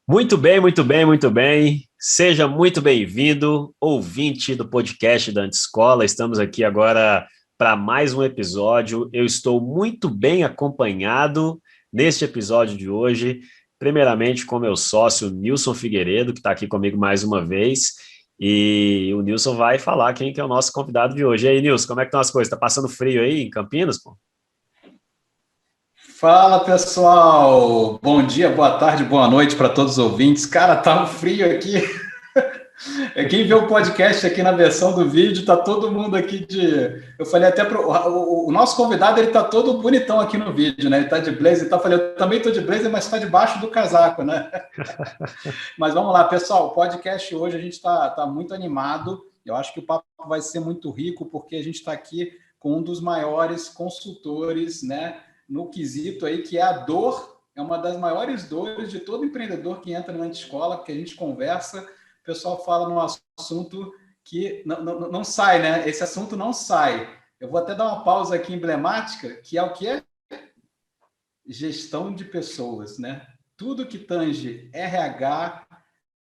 Muito bem, muito bem, muito bem. Seja muito bem-vindo, ouvinte do podcast da Antescola. Estamos aqui agora para mais um episódio. Eu estou muito bem acompanhado neste episódio de hoje, primeiramente com meu sócio Nilson Figueiredo, que está aqui comigo mais uma vez. E o Nilson vai falar quem que é o nosso convidado de hoje. E aí, Nilson, como é que estão as coisas? Está passando frio aí em Campinas, pô? Fala pessoal, bom dia, boa tarde, boa noite para todos os ouvintes. Cara, tá um frio aqui. Quem vê o podcast aqui na versão do vídeo, tá todo mundo aqui de. Eu falei até pro o nosso convidado, ele tá todo bonitão aqui no vídeo, né? Ele tá de blazer e tal. Eu falei, eu também tô de blazer, mas tá debaixo do casaco, né? Mas vamos lá, pessoal. O podcast hoje a gente tá muito animado. Eu acho que o papo vai ser muito rico, porque a gente está aqui com um dos maiores consultores, né? No quesito aí, que é a dor, é uma das maiores dores de todo empreendedor que entra na escola, porque a gente conversa, o pessoal fala num assunto que não sai, né? Esse assunto não sai. Eu vou até dar uma pausa aqui emblemática, que é o que é gestão de pessoas, né? Tudo que tange RH,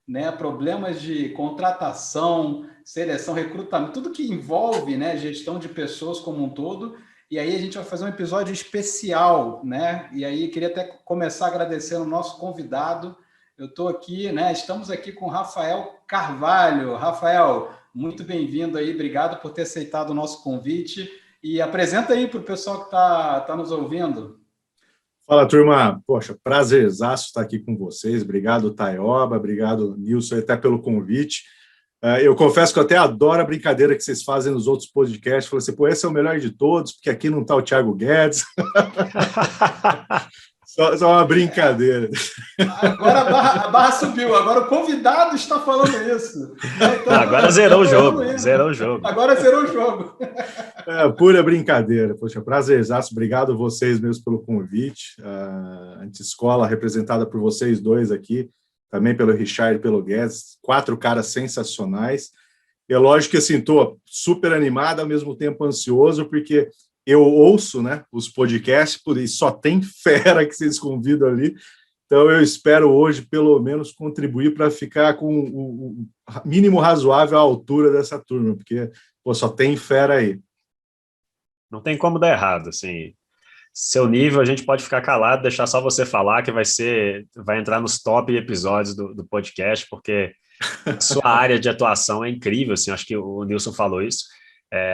né, problemas de contratação, seleção, recrutamento, tudo que envolve, né, gestão de pessoas como um todo. E aí a gente vai fazer um episódio especial, né? E aí queria até começar agradecendo o nosso convidado. Eu estou aqui, né? Estamos aqui com o Rafael Carvalho. Rafael, muito bem-vindo aí, obrigado por ter aceitado o nosso convite. E apresenta aí para o pessoal que está nos ouvindo. Fala, turma. Poxa, prazerzaço estar aqui com vocês. Obrigado, Taioba. Obrigado, Nilson, até pelo convite. Eu confesso que eu até adoro a brincadeira que vocês fazem nos outros podcasts. Falei assim, pô, esse é o melhor de todos, porque aqui não está o Thiago Guedes. Só uma brincadeira. Agora a barra subiu, agora o convidado está falando isso. Então, agora zerou o jogo, zerou o jogo. Agora zerou o jogo. Pura brincadeira. Poxa, prazerzaço. Obrigado a vocês mesmo pelo convite. A Antescola, representada por vocês dois aqui, também pelo Richard e pelo Guedes, 4 caras sensacionais. É lógico que assim, estou super animado, ao mesmo tempo ansioso, porque eu ouço, né, os podcasts, por isso só tem fera que vocês convidam ali. Então eu espero hoje, pelo menos, contribuir para ficar com o mínimo razoável à altura dessa turma, porque pô, só tem fera aí. Não tem como dar errado, assim. Seu nível, a gente pode ficar calado, deixar só você falar, que vai entrar nos top episódios do podcast, porque a sua área de atuação é incrível, assim, acho que o Nilson falou isso.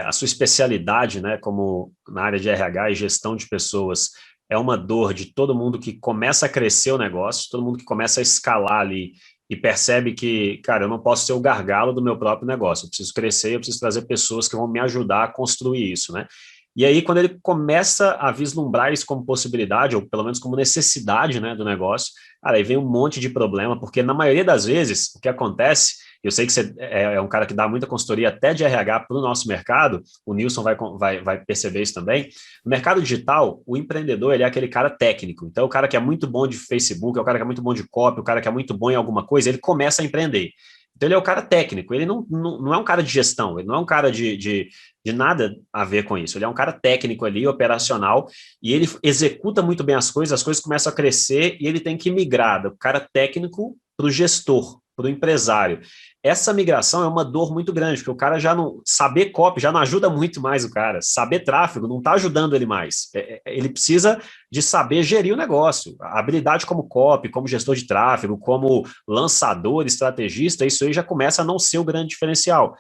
A sua especialidade, né, como na área de RH e gestão de pessoas, é uma dor de todo mundo que começa a crescer o negócio, todo mundo que começa a escalar ali e percebe que, cara, eu não posso ser o gargalo do meu próprio negócio, eu preciso crescer, eu preciso trazer pessoas que vão me ajudar a construir isso, né? E aí, quando ele começa a vislumbrar isso como possibilidade, ou pelo menos como necessidade, né, do negócio, cara, aí vem um monte de problema, porque na maioria das vezes, o que acontece, eu sei que você é um cara que dá muita consultoria até de RH para o nosso mercado, o Nilson vai perceber isso também. No mercado digital, o empreendedor, ele é aquele cara técnico, então o cara que é muito bom de Facebook, é o cara que é muito bom de copy, o cara que é muito bom em alguma coisa, ele começa a empreender. Então ele é o cara técnico, ele não é um cara de gestão, ele não é um cara de nada a ver com isso. Ele é um cara técnico ali, operacional, e ele executa muito bem as coisas começam a crescer e ele tem que migrar do cara técnico para o gestor, para o empresário. Essa migração é uma dor muito grande, porque o cara já não. Saber copy já não ajuda muito mais o cara. Saber tráfego não está ajudando ele mais. Ele precisa de saber gerir o negócio. A habilidade como copy, como gestor de tráfego, como lançador, estrategista, isso aí já começa a não ser o grande diferencial.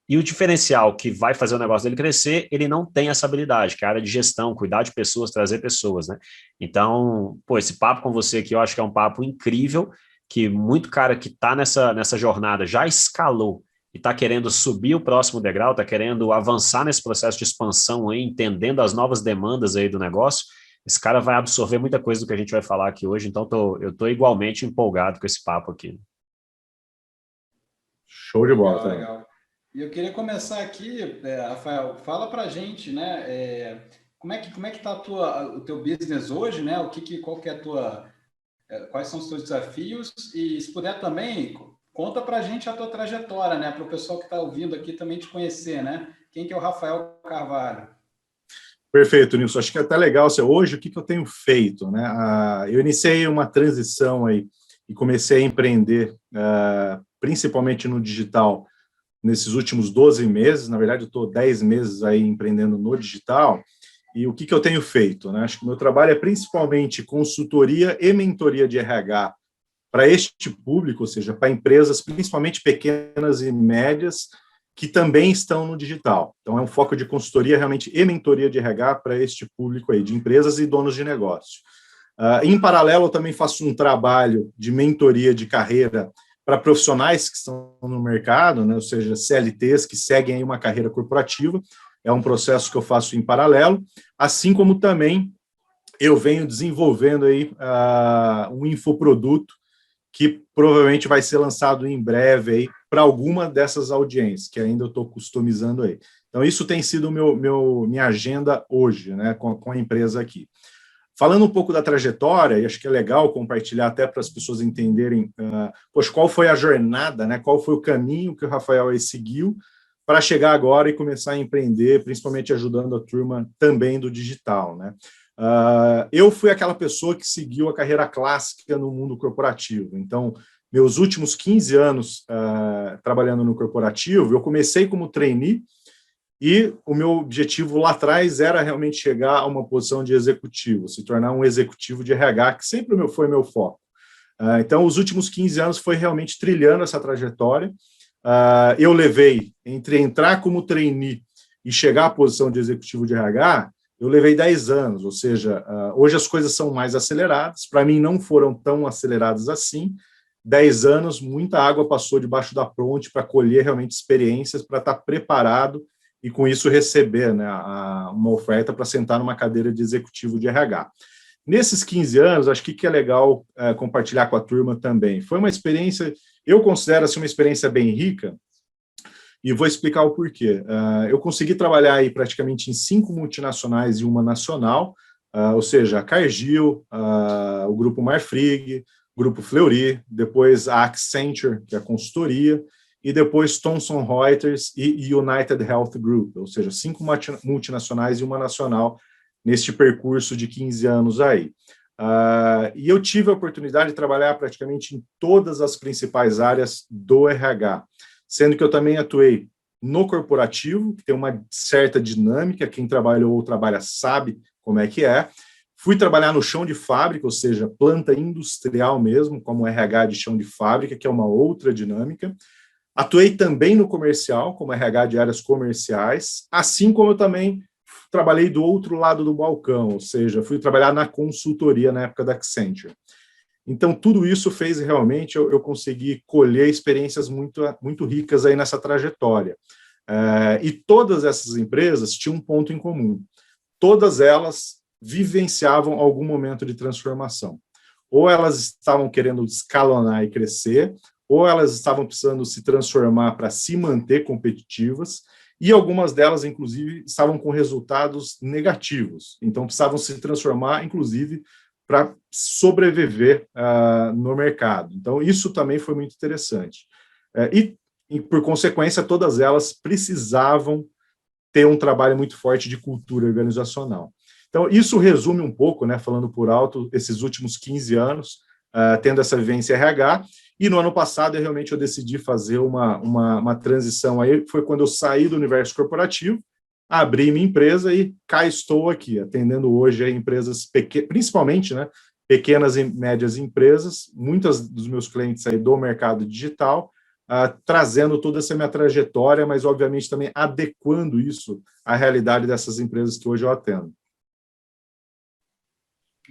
E o diferencial que vai fazer o negócio dele crescer, ele não tem essa habilidade, que é a área de gestão, cuidar de pessoas, trazer pessoas, né? Então, pô, esse papo com você aqui eu acho que é um papo incrível, que muito cara que está nessa jornada já escalou e está querendo subir o próximo degrau, está querendo avançar nesse processo de expansão aí, entendendo as novas demandas aí do negócio, esse cara vai absorver muita coisa do que a gente vai falar aqui hoje, então eu tô igualmente empolgado com esse papo aqui. Show de bola, Legal, tá? legal. E eu queria começar aqui, Rafael, fala para a gente, né? Como é que está o teu business hoje, né? Qual que é a tua, quais são os teus desafios? E se puder também, conta para a gente a tua trajetória, né? Para o pessoal que está ouvindo aqui também te conhecer, né? Quem que é o Rafael Carvalho? Perfeito, Nilson. Acho que é até legal. Hoje, o que eu tenho feito, né? Eu iniciei uma transição aí e comecei a empreender, principalmente no digital, nesses últimos 12 meses. Na verdade, eu estou 10 meses aí empreendendo no digital. E o que eu tenho feito, né? Acho que o meu trabalho é principalmente consultoria e mentoria de RH para este público, ou seja, para empresas, principalmente pequenas e médias, que também estão no digital. Então, é um foco de consultoria realmente e mentoria de RH para este público aí, de empresas e donos de negócio. Em paralelo, eu também faço um trabalho de mentoria de carreira para profissionais que estão no mercado, né? Ou seja, CLTs que seguem aí uma carreira corporativa. É um processo que eu faço em paralelo, assim como também eu venho desenvolvendo aí um infoproduto que provavelmente vai ser lançado em breve aí para alguma dessas audiências, que ainda eu estou customizando aí. Então, isso tem sido minha agenda hoje, né, com a empresa aqui. Falando um pouco da trajetória, e acho que é legal compartilhar até para as pessoas entenderem, qual foi a jornada, né, qual foi o caminho que o Rafael aí seguiu para chegar agora e começar a empreender, principalmente ajudando a turma também do digital, né? Eu fui aquela pessoa que seguiu a carreira clássica no mundo corporativo. Então, meus últimos 15 anos trabalhando no corporativo, eu comecei como trainee e o meu objetivo lá atrás era realmente chegar a uma posição de executivo, se tornar um executivo de RH, que sempre foi meu foco. Então, os últimos 15 anos foi realmente trilhando essa trajetória. Eu levei, entre entrar como trainee e chegar à posição de executivo de RH, eu levei 10 anos, ou seja, hoje as coisas são mais aceleradas, para mim não foram tão aceleradas assim. 10 anos, muita água passou debaixo da ponte para colher realmente experiências, para estar preparado e com isso receber, né, uma oferta para sentar numa cadeira de executivo de RH. Nesses 15 anos, acho que é legal compartilhar com a turma também. Foi uma experiência, eu considero assim, uma experiência bem rica, e vou explicar o porquê. Eu consegui trabalhar aí praticamente em 5 multinacionais e uma nacional, ou seja, a Cargill, o Grupo Marfrig, o Grupo Fleury, depois a Accenture, que é a consultoria, e depois Thomson Reuters e United Health Group, ou seja, 5 multinacionais e uma nacional neste percurso de 15 anos aí. E eu tive a oportunidade de trabalhar praticamente em todas as principais áreas do RH, sendo que eu também atuei no corporativo, que tem uma certa dinâmica, quem trabalhou ou trabalha sabe como é que é. Fui trabalhar no chão de fábrica, ou seja, planta industrial mesmo, como RH de chão de fábrica, que é uma outra dinâmica. Atuei também no comercial, como RH de áreas comerciais, assim como eu também trabalhei do outro lado do balcão, ou seja, fui trabalhar na consultoria na época da Accenture. Então, tudo isso fez realmente eu conseguir colher experiências muito, muito ricas aí nessa trajetória. E todas essas empresas tinham um ponto em comum. Todas elas vivenciavam algum momento de transformação. Ou elas estavam querendo escalonar e crescer, ou elas estavam precisando se transformar para se manter competitivas, e algumas delas, inclusive, estavam com resultados negativos. Então, precisavam se transformar, inclusive, para sobreviver no mercado. Então, isso também foi muito interessante. E, por consequência, todas elas precisavam ter um trabalho muito forte de cultura organizacional. Então, isso resume um pouco, né, falando por alto, esses últimos 15 anos, tendo essa vivência RH, e no ano passado, eu decidi fazer uma transição aí, foi quando eu saí do universo corporativo, abri minha empresa e cá estou aqui, atendendo hoje a empresas pequenas, principalmente, né, pequenas e médias empresas, muitas dos meus clientes aí do mercado digital, trazendo toda essa minha trajetória, mas obviamente também adequando isso à realidade dessas empresas que hoje eu atendo.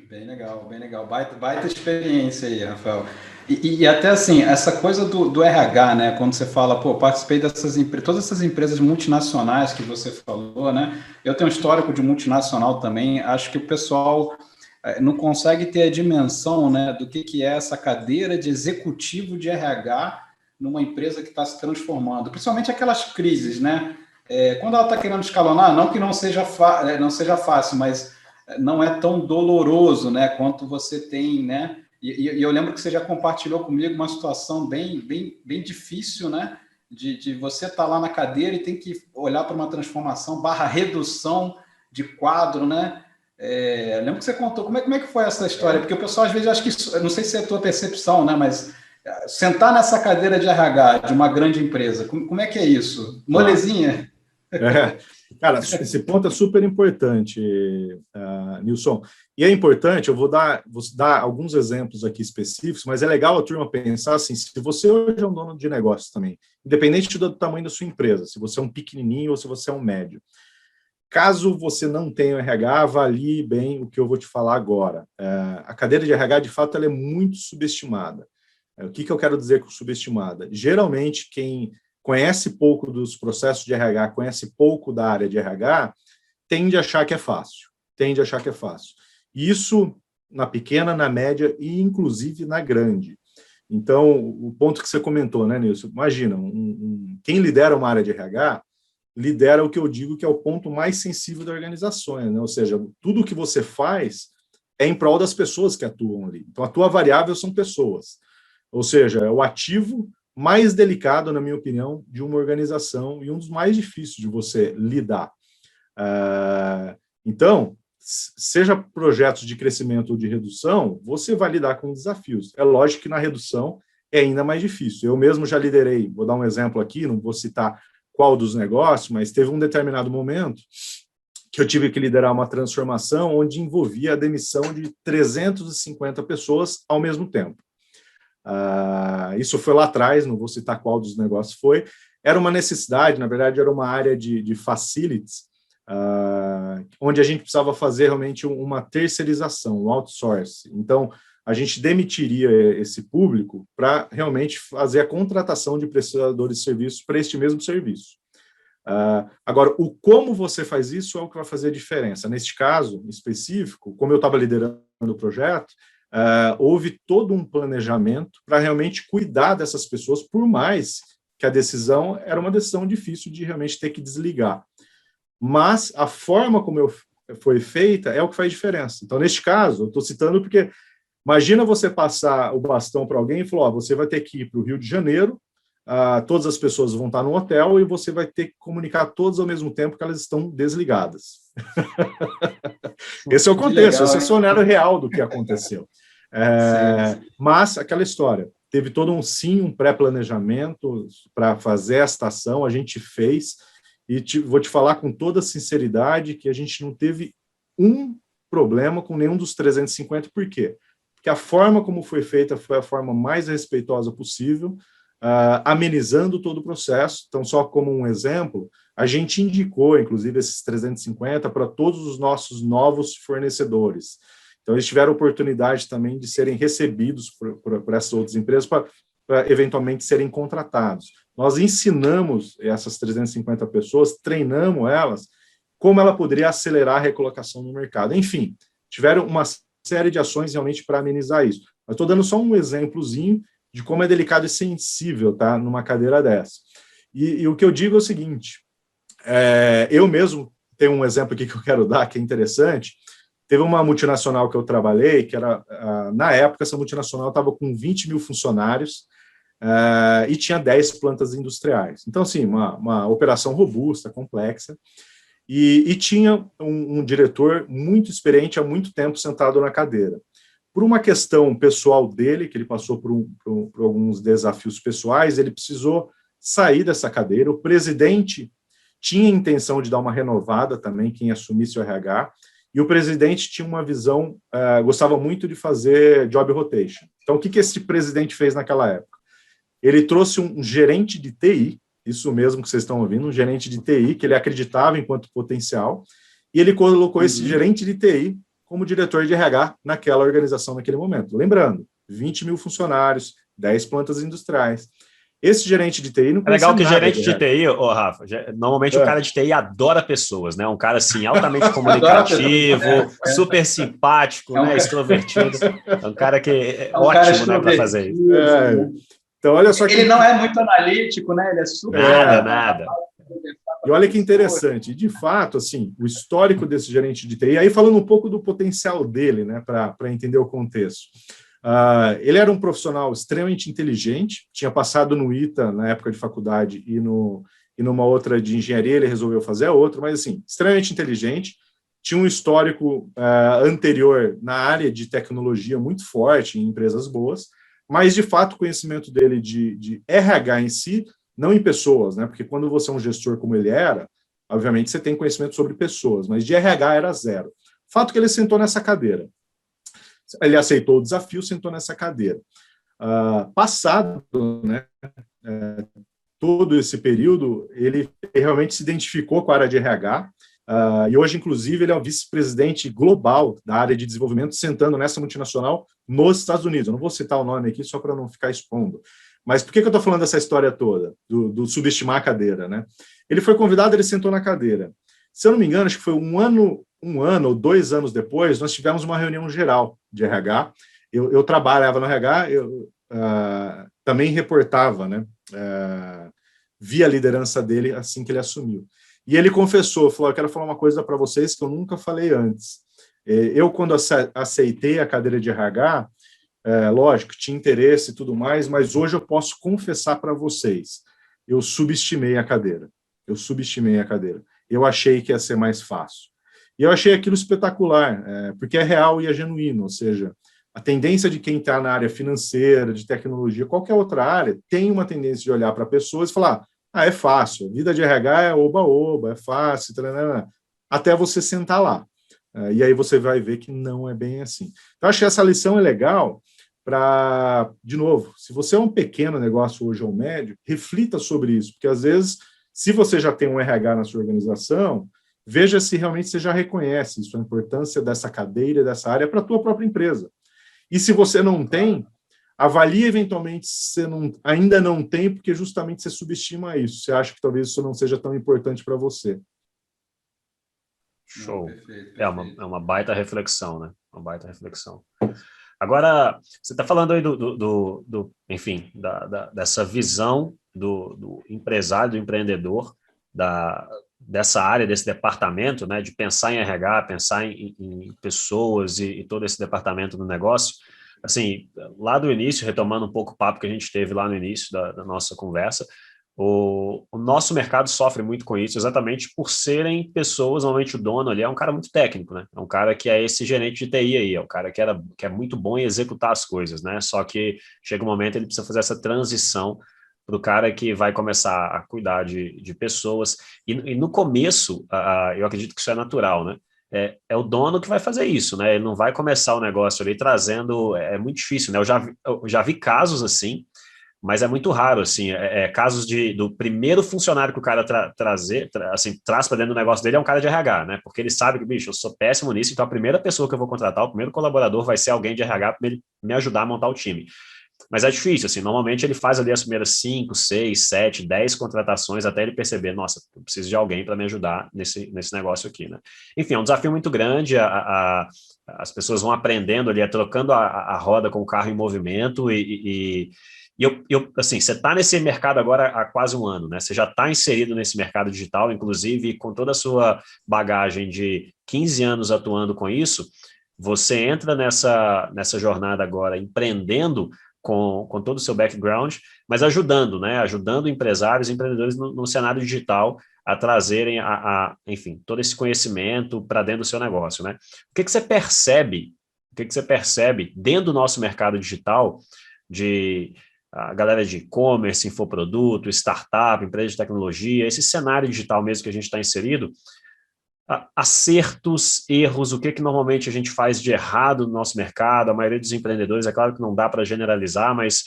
Bem legal. Baita experiência aí, Rafael. E até assim, essa coisa do RH, né? Quando você fala, pô, participei dessas empresas, todas essas empresas multinacionais que você falou, né? Eu tenho um histórico de multinacional também, acho que o pessoal não consegue ter a dimensão, né, do que é essa cadeira de executivo de RH numa empresa que está se transformando, principalmente aquelas crises, né? Quando ela está querendo escalonar, não que não seja fácil, mas não é tão doloroso, né, quanto você tem, né? E eu lembro que você já compartilhou comigo uma situação bem difícil, né? De você estar lá na cadeira e tem que olhar para uma transformação / redução de quadro, né? lembro que você contou, como é que foi essa história? Porque o pessoal às vezes acha que, não sei se é a tua percepção, né, mas sentar nessa cadeira de RH de uma grande empresa, como é que é isso? Molezinha? Cara, esse ponto é super importante, Nilson. E é importante, eu vou dar alguns exemplos aqui específicos, mas é legal a turma pensar assim, se você hoje é um dono de negócio também, independente do tamanho da sua empresa, se você é um pequenininho ou se você é um médio, caso você não tenha o RH, avalie bem o que eu vou te falar agora. A cadeira de RH, de fato, ela é muito subestimada. O que eu quero dizer com subestimada? Geralmente, quem conhece pouco dos processos de RH, conhece pouco da área de RH, tende a achar que é fácil. Isso na pequena, na média e, inclusive, na grande. Então, o ponto que você comentou, né, Nilson? Imagina, quem lidera uma área de RH, lidera o que eu digo que é o ponto mais sensível da organização, né? Ou seja, tudo o que você faz é em prol das pessoas que atuam ali. Então, a tua variável são pessoas. Ou seja, é o ativo mais delicado, na minha opinião, de uma organização e um dos mais difíceis de você lidar. Então, seja projetos de crescimento ou de redução, você vai lidar com desafios. É lógico que na redução é ainda mais difícil. Eu mesmo já liderei, vou dar um exemplo aqui, não vou citar qual dos negócios, mas teve um determinado momento que eu tive que liderar uma transformação onde envolvia a demissão de 350 pessoas ao mesmo tempo. Isso foi lá atrás, não vou citar qual dos negócios foi. Era uma necessidade, na verdade, era uma área de facilities, onde a gente precisava fazer realmente uma terceirização, um outsource. Então, a gente demitiria esse público para realmente fazer a contratação de prestadores de serviços para este mesmo serviço. Agora, o como você faz isso é o que vai fazer a diferença. Neste caso específico, como eu estava liderando o projeto, houve todo um planejamento para realmente cuidar dessas pessoas, por mais que a decisão era uma decisão difícil de realmente ter que desligar. Mas a forma como foi feita é o que faz diferença. Então, neste caso, eu estou citando porque imagina você passar o bastão para alguém e falar, você vai ter que ir para o Rio de Janeiro, todas as pessoas vão estar no hotel e você vai ter que comunicar todas ao mesmo tempo que elas estão desligadas. Esse é o contexto, esse é o cenário real do que aconteceu. Sim. Mas aquela história, teve todo um pré-planejamento para fazer esta ação, a gente fez, e vou te falar com toda sinceridade que a gente não teve um problema com nenhum dos 350, por quê? Porque a forma como foi feita foi a forma mais respeitosa possível, amenizando todo o processo. Então, só como um exemplo, a gente indicou, inclusive, esses 350 para todos os nossos novos fornecedores. Então, eles tiveram oportunidade também de serem recebidos por essas outras empresas para eventualmente serem contratados. Nós ensinamos essas 350 pessoas, treinamos elas, como ela poderia acelerar a recolocação no mercado. Enfim, tiveram uma série de ações realmente para amenizar isso. Eu estou dando só um exemplozinho de como é delicado e sensível, tá, numa cadeira dessa. E o que eu digo é o seguinte, eu mesmo tenho um exemplo aqui que eu quero dar, que é interessante. Teve uma multinacional que eu trabalhei, que era, na época, essa multinacional estava com 20 mil funcionários e tinha 10 plantas industriais. Então, assim, uma operação robusta, complexa, e tinha um diretor muito experiente há muito tempo sentado na cadeira. Por uma questão pessoal dele, que ele passou por alguns desafios pessoais, ele precisou sair dessa cadeira. O presidente tinha intenção de dar uma renovada também, quem assumisse o RH, e o presidente tinha uma visão, gostava muito de fazer job rotation. Então, o que esse presidente fez naquela época? Ele trouxe um gerente de TI, isso mesmo que vocês estão ouvindo, um gerente de TI, que ele acreditava enquanto potencial, e ele colocou esse gerente de TI como diretor de RH naquela organização naquele momento. Lembrando, 20 mil funcionários, 10 plantas industriais. Esse gerente de TI não conhecia nada. É legal que gerente de TI, Rafa, normalmente o cara de TI adora pessoas, né? Um cara assim altamente comunicativo, super simpático, né? Extrovertido. É um cara que é ótimo, né, para fazer isso. Então, olha só que ele não é muito analítico, né? Ele é super nada. E olha que interessante, de fato, assim, o histórico desse gerente de TI, aí falando um pouco do potencial dele, né, para entender o contexto. Ele era um profissional extremamente inteligente, tinha passado no ITA na época de faculdade e numa outra de engenharia, ele resolveu fazer a outra, mas assim, extremamente inteligente, tinha um histórico anterior na área de tecnologia muito forte, em empresas boas, mas, de fato, o conhecimento dele de RH em si, não em pessoas, né? Porque quando você é um gestor como ele era, obviamente você tem conhecimento sobre pessoas, mas de RH era zero. Fato que ele sentou nessa cadeira. Ele aceitou o desafio, sentou nessa cadeira. Passado, né, todo esse período, ele realmente se identificou com a área de RH, e hoje, inclusive, ele é o vice-presidente global da área de desenvolvimento, sentando nessa multinacional nos Estados Unidos. Eu não vou citar o nome aqui só para não ficar expondo. Mas por que eu estou falando dessa história toda, do subestimar a cadeira, né? Ele foi convidado, ele sentou na cadeira. Se eu não me engano, acho que foi um ano ou 2 anos depois, nós tivemos uma reunião geral de RH. Eu trabalhava no RH, eu também reportava, né? Via a liderança dele assim que ele assumiu. E ele confessou, falou, eu quero falar uma coisa para vocês que eu nunca falei antes. Eu, quando aceitei a cadeira de RH, lógico, tinha interesse e tudo mais, mas hoje eu posso confessar para vocês, eu subestimei a cadeira. Eu achei que ia ser mais fácil. E eu achei aquilo espetacular, porque é real e é genuíno, ou seja, a tendência de quem está na área financeira, de tecnologia, qualquer outra área, tem uma tendência de olhar para pessoas e falar, é fácil, a vida de RH é oba-oba, é fácil, até você sentar lá. E aí você vai ver que não é bem assim. Então, acho que essa lição é legal para, de novo, se você é um pequeno negócio hoje ou médio, reflita sobre isso, porque às vezes, se você já tem um RH na sua organização, veja se realmente você já reconhece isso, a importância dessa cadeira, dessa área para a tua própria empresa. E se você não tem, avalie eventualmente se você ainda não tem, porque justamente você subestima isso. Você acha que talvez isso não seja tão importante para você. Show. Perfeito. É uma baita reflexão, né? Uma baita reflexão. Agora, você está falando aí enfim, dessa visão do empresário, do empreendedor, dessa área, desse departamento, né, de pensar em RH, pensar em pessoas e todo esse departamento do negócio. Assim, lá do início, retomando um pouco o papo que a gente teve lá no início da nossa conversa, o nosso mercado sofre muito com isso, exatamente por serem pessoas, normalmente o dono ali é um cara muito técnico, né? É um cara que é esse gerente de TI aí, é um cara que é muito bom em executar as coisas, né? Só que chega um momento ele precisa fazer essa transição para o cara que vai começar a cuidar de pessoas. E no começo, eu acredito que isso é natural, né? É o dono que vai fazer isso, né? Ele não vai começar o negócio ali trazendo... É muito difícil, né? Eu já vi casos assim, mas é muito raro, assim, casos do primeiro funcionário que o cara traz para dentro do negócio dele é um cara de RH, né? Porque ele sabe que, bicho, eu sou péssimo nisso, então a primeira pessoa que eu vou contratar, o primeiro colaborador vai ser alguém de RH para ele me ajudar a montar o time. Mas é difícil, assim, normalmente ele faz ali as primeiras 5, 6, 7, 10 contratações até ele perceber, nossa, eu preciso de alguém para me ajudar nesse negócio aqui, né? Enfim, é um desafio muito grande, as pessoas vão aprendendo ali, trocando a roda com o carro em movimento e assim, você está nesse mercado agora há quase um ano, né? Você já está inserido nesse mercado digital, inclusive com toda a sua bagagem de 15 anos atuando com isso, você entra nessa jornada agora empreendendo com todo o seu background, mas ajudando, né? Ajudando empresários e empreendedores no cenário digital a trazerem, enfim, todo esse conhecimento para dentro do seu negócio, né? O que você percebe dentro do nosso mercado digital a galera de e-commerce, infoproduto, startup, empresa de tecnologia, esse cenário digital mesmo que a gente está inserido, acertos, erros, o que normalmente a gente faz de errado no nosso mercado, a maioria dos empreendedores, é claro que não dá para generalizar, mas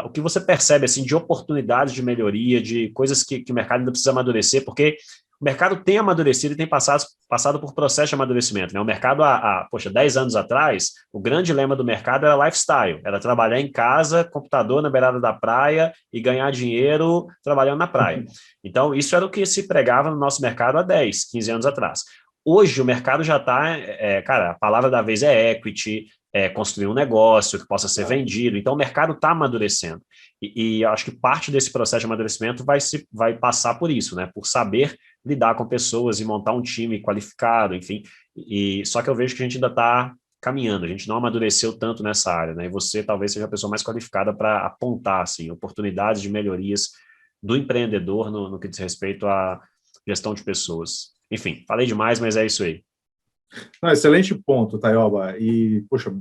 o que você percebe assim, de oportunidades de melhoria, de coisas que o mercado ainda precisa amadurecer, porque o mercado tem amadurecido e tem passado por processo de amadurecimento, né? O mercado, poxa, 10 anos atrás, o grande lema do mercado era lifestyle, era trabalhar em casa, computador na beirada da praia e ganhar dinheiro trabalhando na praia. Então, isso era o que se pregava no nosso mercado há 10, 15 anos atrás. Hoje, o mercado já está, cara, a palavra da vez é equity, construir um negócio que possa ser vendido. Então, o mercado está amadurecendo. E eu acho que parte desse processo de amadurecimento vai passar por isso, né? Por saber lidar com pessoas e montar um time qualificado, enfim. Só que eu vejo que a gente ainda está caminhando, a gente não amadureceu tanto nessa área, né? E você talvez seja a pessoa mais qualificada para apontar, assim, oportunidades de melhorias do empreendedor no que diz respeito à gestão de pessoas. Enfim, falei demais, mas é isso aí. Não, excelente ponto, Taioba. E, poxa,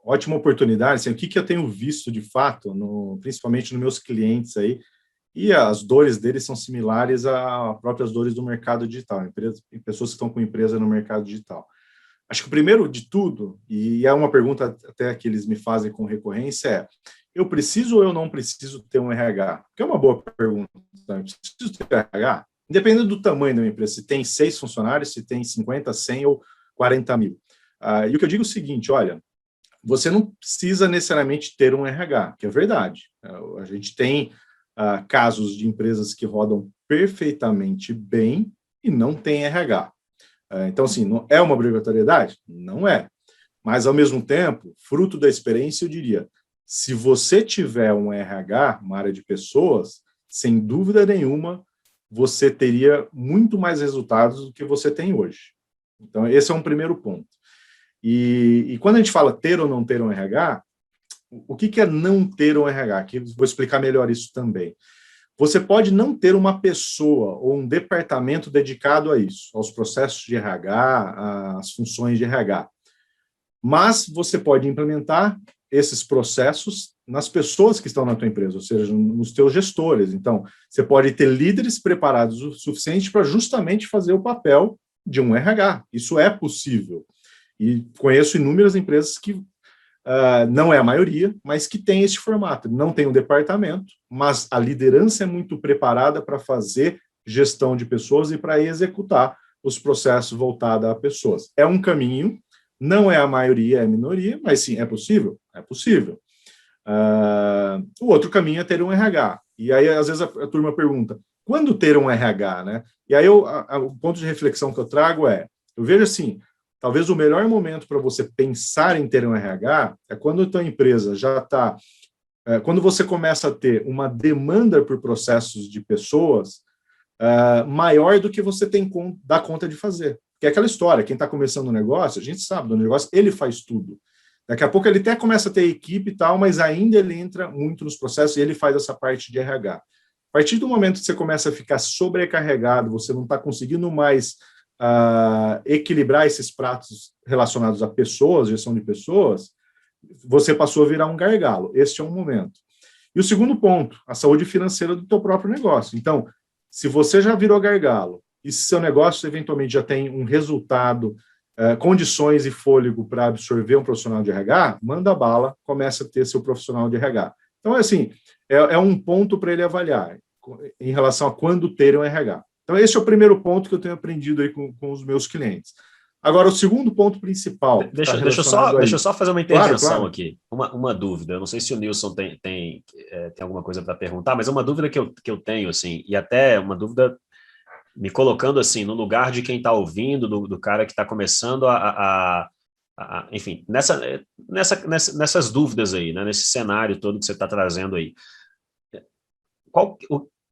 ótima oportunidade. Assim, o que eu tenho visto de fato, principalmente nos meus clientes aí, e as dores deles são similares às próprias dores do mercado digital, pessoas que estão com empresa no mercado digital. Acho que o primeiro de tudo, e é uma pergunta até que eles me fazem com recorrência, é: eu preciso ou eu não preciso ter um RH? Que é uma boa pergunta. Eu preciso ter RH? Independendo do tamanho da minha empresa, se tem 6 funcionários, se tem 50, 100 ou 40 mil. E o que eu digo é o seguinte: olha, você não precisa necessariamente ter um RH, que é verdade. A gente tem casos de empresas que rodam perfeitamente bem e não tem RH. Então, assim, não é uma obrigatoriedade? Não é. Mas, ao mesmo tempo, fruto da experiência, eu diria, se você tiver um RH, uma área de pessoas, sem dúvida nenhuma, você teria muito mais resultados do que você tem hoje. Então, esse é um primeiro ponto. E quando a gente fala ter ou não ter um RH, o que é não ter um RH? Aqui vou explicar melhor isso também. Você pode não ter uma pessoa ou um departamento dedicado a isso, aos processos de RH, às funções de RH. Mas você pode implementar esses processos nas pessoas que estão na tua empresa, ou seja, nos teus gestores. Então, você pode ter líderes preparados o suficiente para justamente fazer o papel de um RH. Isso é possível. E conheço inúmeras empresas que não é a maioria, mas que tem esse formato. Não tem um departamento, mas a liderança é muito preparada para fazer gestão de pessoas e para executar os processos voltados a pessoas. É um caminho, não é a maioria, é a minoria, mas sim, é possível? É possível. O outro caminho é ter um RH. E aí, às vezes, a turma pergunta, quando ter um RH, né? E aí, o ponto de reflexão que eu trago eu vejo assim, talvez o melhor momento para você pensar em ter um RH é quando a tua empresa já está... quando você começa a ter uma demanda por processos de pessoas maior do que você dá conta de fazer. Que é aquela história, quem está começando um negócio, a gente sabe do negócio, ele faz tudo. Daqui a pouco ele até começa a ter equipe e tal, mas ainda ele entra muito nos processos e ele faz essa parte de RH. A partir do momento que você começa a ficar sobrecarregado, você não está conseguindo mais equilibrar esses pratos relacionados a pessoas, gestão de pessoas, você passou a virar um gargalo. Este é um momento. E o segundo ponto, a saúde financeira do teu próprio negócio. Então, se você já virou gargalo e se seu negócio eventualmente já tem um resultado, condições e fôlego para absorver um profissional de RH, manda bala, começa a ter seu profissional de RH. Então, assim, é um ponto para ele avaliar em relação a quando ter um RH. Então, esse é o primeiro ponto que eu tenho aprendido aí com os meus clientes. Agora, o segundo ponto principal... Deixa eu só fazer uma intervenção aqui. Uma dúvida. Eu não sei se o Nilson tem alguma coisa para perguntar, mas é uma dúvida que eu tenho, assim, e até uma dúvida me colocando assim no lugar de quem está ouvindo, do cara que está começando enfim, nessas dúvidas aí, né, nesse cenário todo que você está trazendo aí.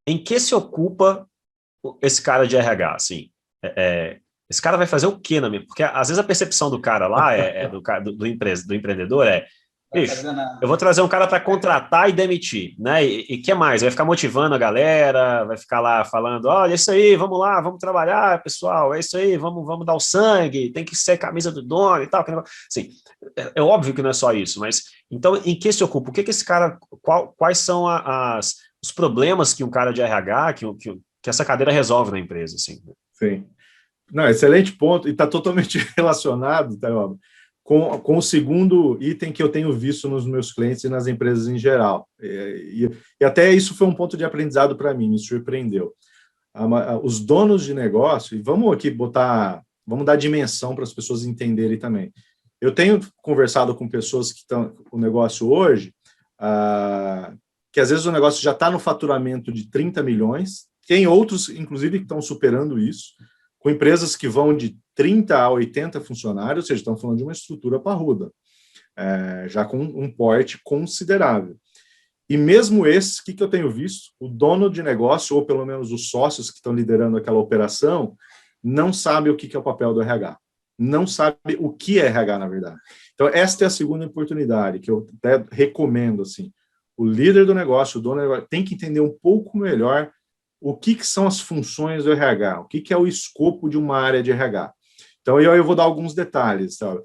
Em que se ocupa esse cara de RH, assim? Esse cara vai fazer o quê na minha... Porque às vezes a percepção do cara lá, do empreendedor bicho, eu vou trazer um cara para contratar e demitir, né? E que mais? Vai ficar motivando a galera, vai ficar lá falando, olha, é isso aí, vamos lá, vamos trabalhar, pessoal, é isso aí, vamos dar o sangue, tem que ser camisa do dono e tal. Assim, é óbvio que não é só isso, mas então em que se ocupa? O que esse cara, quais são os problemas que um cara de RH, que essa cadeira resolve na empresa, assim? Sim. Não, excelente ponto, e está totalmente relacionado, tá, com o segundo item que eu tenho visto nos meus clientes e nas empresas em geral. E até isso foi um ponto de aprendizado para mim, me surpreendeu. Os donos de negócio, e vamos dar dimensão para as pessoas entenderem também. Eu tenho conversado com pessoas que estão com o negócio hoje, que às vezes o negócio já está no faturamento de 30 milhões, tem outros, inclusive, que estão superando isso, com empresas que vão de 30 a 80 funcionários, ou seja, estão falando de uma estrutura parruda, já com um porte considerável. E mesmo esses, o que eu tenho visto? O dono de negócio, ou pelo menos os sócios que estão liderando aquela operação, não sabe o que é o papel do RH. Não sabe o que é RH, na verdade. Então, esta é a segunda oportunidade, que eu até recomendo, assim. O líder do negócio, o dono do negócio, tem que entender um pouco melhor o que são as funções do RH, o que é o escopo de uma área de RH. Então, eu vou dar alguns detalhes. Sabe?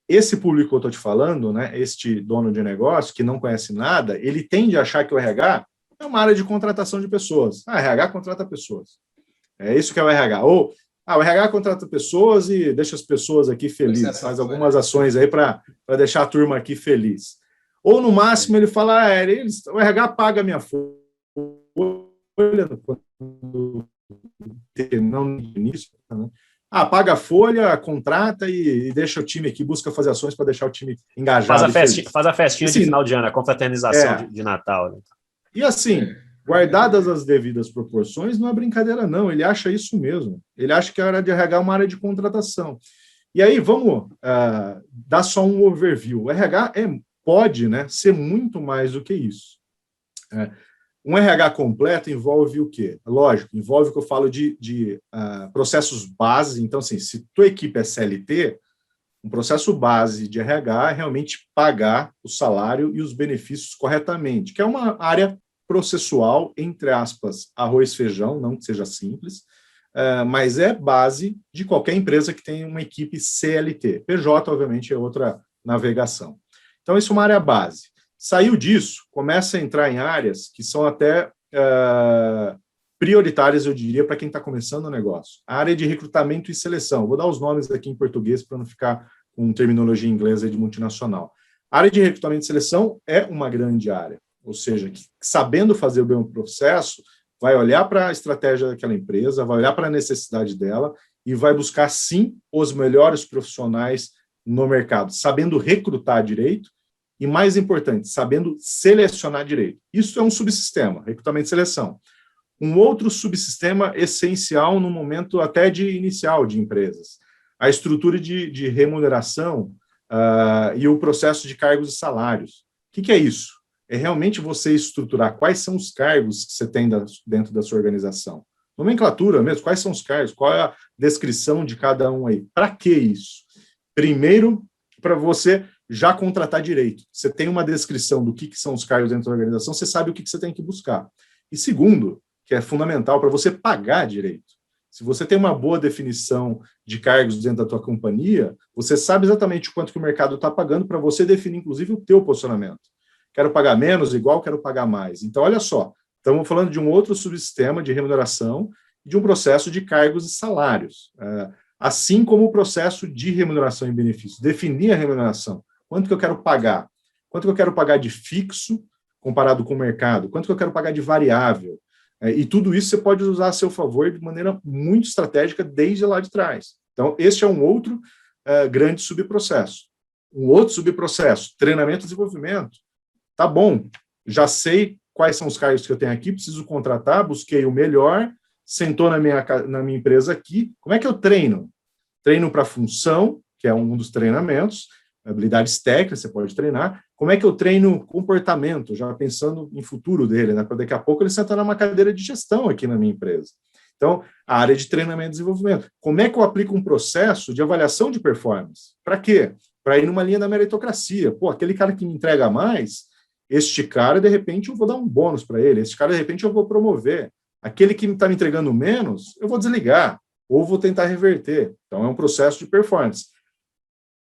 Esse público que eu estou te falando, né, este dono de negócio que não conhece nada, ele tende a achar que o RH é uma área de contratação de pessoas. RH contrata pessoas. É isso que é o RH. Ou, o RH contrata pessoas e deixa as pessoas aqui felizes, faz algumas ações aí para deixar a turma aqui feliz. Ou, no máximo, ele fala, o RH paga a minha folha, não no início, né? Paga a folha, contrata e deixa o time aqui, busca fazer ações para deixar o time engajado. Faz a festinha assim, de final de ano, a confraternização de Natal. Né? E assim, guardadas as devidas proporções, não é brincadeira não, ele acha isso mesmo. Ele acha que a área de RH é uma área de contratação. E aí, vamos dar só um overview. O RH pode, né, ser muito mais do que isso. Um RH completo envolve o quê? Lógico, envolve o que eu falo de processos base. Então, assim, se tua equipe é CLT, um processo base de RH é realmente pagar o salário e os benefícios corretamente, que é uma área processual, entre aspas, arroz e feijão, não que seja simples, mas é base de qualquer empresa que tenha uma equipe CLT. PJ, obviamente, é outra navegação. Então, isso é uma área base. Saiu disso, começa a entrar em áreas que são até prioritárias, eu diria, para quem está começando o negócio. A área de recrutamento e seleção. Vou dar os nomes aqui em português para não ficar com terminologia inglesa de multinacional. A área de recrutamento e seleção é uma grande área, ou seja, que, sabendo fazer bem o processo, vai olhar para a estratégia daquela empresa, vai olhar para a necessidade dela e vai buscar, sim, os melhores profissionais no mercado, sabendo recrutar direito, e, mais importante, sabendo selecionar direito. Isso é um subsistema, recrutamento e seleção. Um outro subsistema essencial no momento até inicial de empresas, a estrutura de remuneração e o processo de cargos e salários. O que é isso? É realmente você estruturar quais são os cargos que você tem dentro da sua organização. Nomenclatura mesmo, quais são os cargos, qual é a descrição de cada um aí. Para que isso? Primeiro, para você já contratar direito. Você tem uma descrição do que são os cargos dentro da organização, você sabe o que você tem que buscar. E segundo, que é fundamental para você pagar direito. Se você tem uma boa definição de cargos dentro da tua companhia, você sabe exatamente quanto que o mercado está pagando para você definir, inclusive, o teu posicionamento. Quero pagar menos, igual, quero pagar mais. Então, olha só, estamos falando de um outro subsistema de remuneração, de um processo de cargos e salários, assim como o processo de remuneração e benefícios. Definir a remuneração. Quanto que eu quero pagar? Quanto que eu quero pagar de fixo comparado com o mercado? Quanto que eu quero pagar de variável? E tudo isso você pode usar a seu favor de maneira muito estratégica desde lá de trás. Então, este é um outro grande subprocesso. Um outro subprocesso, treinamento e desenvolvimento. Tá bom, já sei quais são os cargos que eu tenho aqui, preciso contratar, busquei o melhor, sentou na minha empresa aqui. Como é que eu treino? Treino para função, que é um dos treinamentos, habilidades técnicas, você pode treinar. Como é que eu treino comportamento, já pensando em futuro dele, né? Para daqui a pouco ele sentar numa cadeira de gestão aqui na minha empresa. Então, a área de treinamento e desenvolvimento. Como é que eu aplico um processo de avaliação de performance? Para quê? Para ir numa linha da meritocracia. Pô, aquele cara que me entrega mais, este cara, de repente, eu vou dar um bônus para ele. Este cara, de repente, eu vou promover. Aquele que está me entregando menos, eu vou desligar ou vou tentar reverter. Então, é um processo de performance.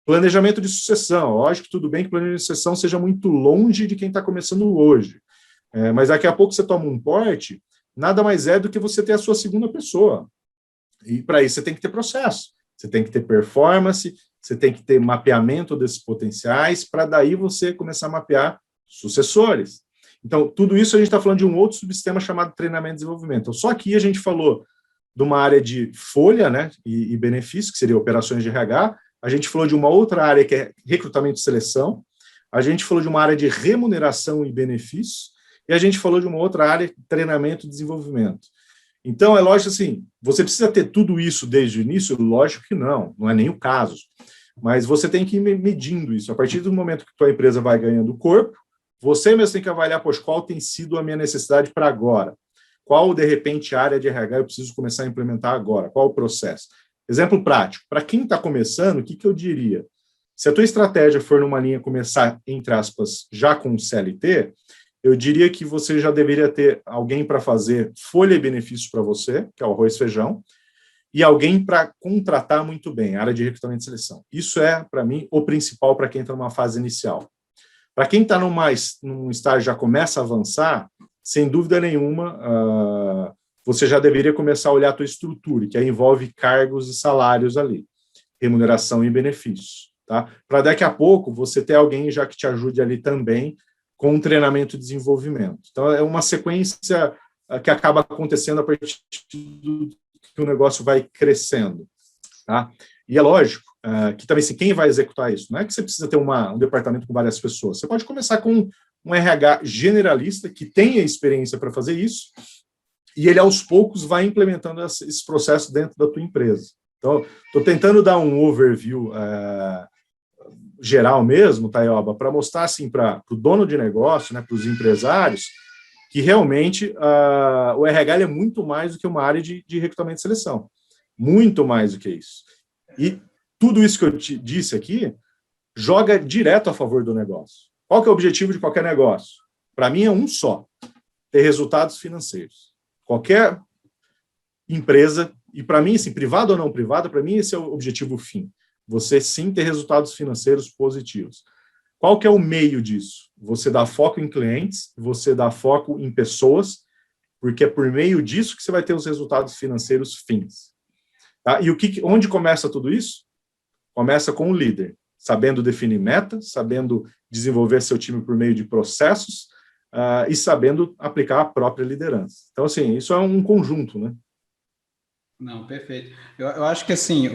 Planejamento de sucessão. Lógico que tudo bem que planejamento de sucessão seja muito longe de quem está começando hoje. Mas daqui a pouco você toma um porte, nada mais é do que você ter a sua segunda pessoa. E para isso você tem que ter processo, você tem que ter performance, você tem que ter mapeamento desses potenciais, para daí você começar a mapear sucessores. Então, tudo isso a gente está falando de um outro subsistema chamado treinamento e desenvolvimento. Então, só aqui a gente falou de uma área de folha, né, e benefício, que seria operações de RH. A gente falou de uma outra área que é recrutamento e seleção, a gente falou de uma área de remuneração e benefícios, e a gente falou de uma outra área, treinamento e desenvolvimento. Então, é lógico assim, você precisa ter tudo isso desde o início? Lógico que não é nem o caso, mas você tem que ir medindo isso. A partir do momento que a tua empresa vai ganhando corpo, você mesmo tem que avaliar, poxa, qual tem sido a minha necessidade para agora? Qual, de repente, área de RH eu preciso começar a implementar agora? Qual o processo? Exemplo prático, para quem está começando, o que eu diria? Se a tua estratégia for numa linha começar, entre aspas, já com o CLT, eu diria que você já deveria ter alguém para fazer folha e benefícios para você, que é o arroz e feijão, e alguém para contratar muito bem, a área de recrutamento e seleção. Isso é, para mim, o principal para quem está numa fase inicial. Para quem está num estágio já começa a avançar, sem dúvida nenhuma, você já deveria começar a olhar a tua estrutura, que aí envolve cargos e salários ali, remuneração e benefícios. Tá? Para daqui a pouco você ter alguém já que te ajude ali também com um treinamento e desenvolvimento. Então, é uma sequência que acaba acontecendo a partir do que o negócio vai crescendo. Tá? E é lógico que também, assim, quem vai executar isso? Não é que você precisa ter um departamento com várias pessoas. Você pode começar com um RH generalista que tenha experiência para fazer isso e ele, aos poucos, vai implementando esse processo dentro da tua empresa. Então, estou tentando dar um overview geral mesmo, Taioba, para mostrar assim, para o dono de negócio, né, para os empresários, que realmente o RH é muito mais do que uma área de recrutamento e seleção. Muito mais do que isso. E tudo isso que eu te disse aqui joga direto a favor do negócio. Qual que é o objetivo de qualquer negócio? Para mim é um só: ter resultados financeiros. Qualquer empresa, e para mim, assim, privado ou não privado, para mim esse é o objetivo fim. Você sim ter resultados financeiros positivos. Qual que é o meio disso? Você dá foco em clientes, você dá foco em pessoas, porque é por meio disso que você vai ter os resultados financeiros fins. Tá? E onde começa tudo isso? Começa com o líder, sabendo definir metas, sabendo desenvolver seu time por meio de processos e sabendo aplicar a própria liderança. Então, assim, isso é um conjunto, né? Não, perfeito. Eu acho que, assim,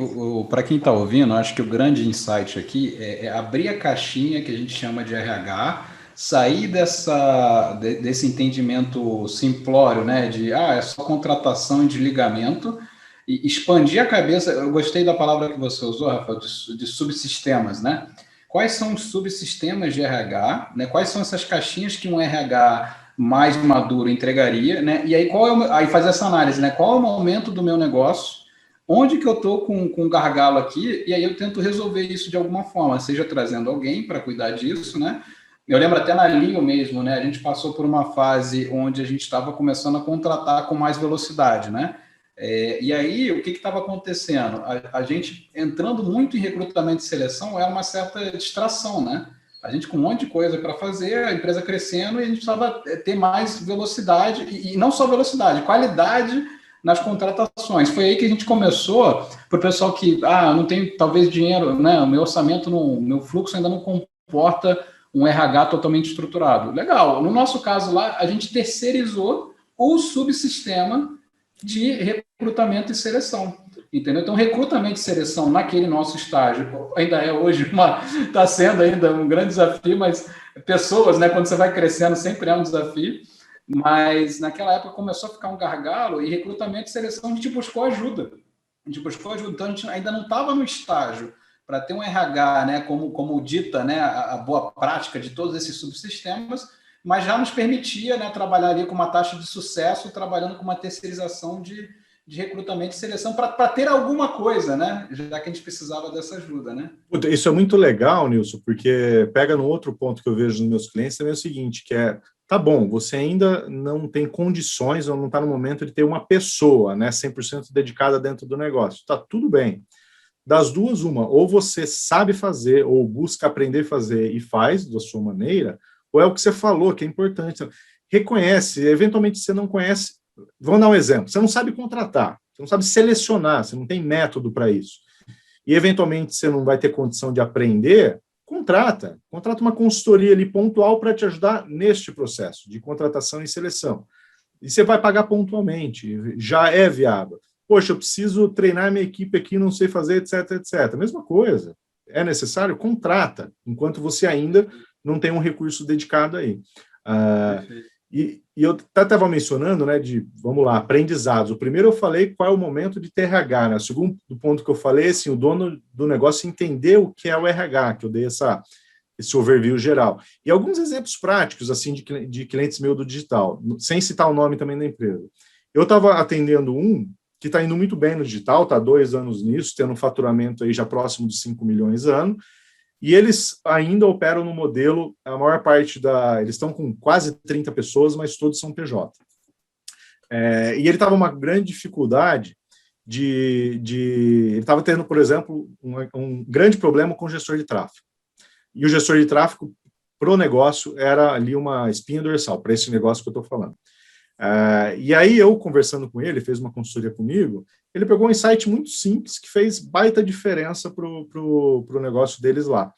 para quem está ouvindo, eu acho que o grande insight aqui é abrir a caixinha que a gente chama de RH, sair desse entendimento simplório, né, de é só contratação e desligamento, e expandir a cabeça. Eu gostei da palavra que você usou, Rafael, de subsistemas, né? Quais são os subsistemas de RH, né? Quais são essas caixinhas que um RH mais maduro entregaria, né? E aí aí fazer essa análise, né? Qual é o momento do meu negócio? Onde que eu estou com um gargalo aqui? E aí eu tento resolver isso de alguma forma, seja trazendo alguém para cuidar disso, né? Eu lembro até na Lio mesmo, né? A gente passou por uma fase onde a gente estava começando a contratar com mais velocidade, né? E aí, o que estava acontecendo? A gente entrando muito em recrutamento e seleção era uma certa distração, né? A gente com um monte de coisa para fazer, a empresa crescendo e a gente precisava ter mais velocidade, e não só velocidade, qualidade nas contratações. Foi aí que a gente começou, para o pessoal que, não tem talvez dinheiro, né? O meu orçamento, o meu fluxo ainda não comporta um RH totalmente estruturado. Legal, no nosso caso lá, a gente terceirizou o subsistema de recrutamento e seleção, entendeu? Então, recrutamento e seleção naquele nosso estágio ainda é hoje está sendo ainda um grande desafio, mas pessoas, né, quando você vai crescendo, sempre é um desafio, mas naquela época começou a ficar um gargalo e recrutamento e seleção a gente buscou ajuda. Então, a gente ainda não estava no estágio para ter um RH, né, como dita, né, a boa prática de todos esses subsistemas, mas já nos permitia, né, trabalhar ali com uma taxa de sucesso, trabalhando com uma terceirização de recrutamento e seleção para ter alguma coisa, né, já que a gente precisava dessa ajuda, né? Isso é muito legal, Nilson, porque pega no outro ponto que eu vejo nos meus clientes também é o seguinte, que tá bom, você ainda não tem condições ou não está no momento de ter uma pessoa, né, 100% dedicada dentro do negócio. Tá tudo bem. Das duas, uma, ou você sabe fazer ou busca aprender a fazer e faz da sua maneira, ou é o que você falou, que é importante. Reconhece, eventualmente você não conhece. Vamos dar um exemplo. Você não sabe contratar, você não sabe selecionar, você não tem método para isso. E, eventualmente, você não vai ter condição de aprender, contrata uma consultoria ali pontual para te ajudar neste processo de contratação e seleção. E você vai pagar pontualmente, já é viável. Poxa, eu preciso treinar minha equipe aqui, não sei fazer, etc, etc. Mesma coisa. É necessário? Contrata, enquanto você ainda não tem um recurso dedicado aí. E eu estava mencionando, né, vamos lá, aprendizados. O primeiro eu falei qual é o momento de ter RH, né? O segundo ponto que eu falei, assim, o dono do negócio entender o que é o RH, que eu dei esse overview geral. E alguns exemplos práticos, assim, de clientes meus do digital, sem citar o nome também da empresa. Eu estava atendendo um que está indo muito bem no digital, está há 2 anos nisso, tendo um faturamento aí já próximo de 5 milhões ano, e eles ainda operam no modelo, a maior parte eles estão com quase 30 pessoas, mas todos são PJ. E ele estava uma grande dificuldade ele estava tendo, por exemplo, um grande problema com o gestor de tráfego. E o gestor de tráfego, para o negócio, era ali uma espinha dorsal, para esse negócio que eu estou falando. E aí, eu conversando com ele, fez uma consultoria comigo, ele pegou um insight muito simples que fez baita diferença para o negócio deles lá.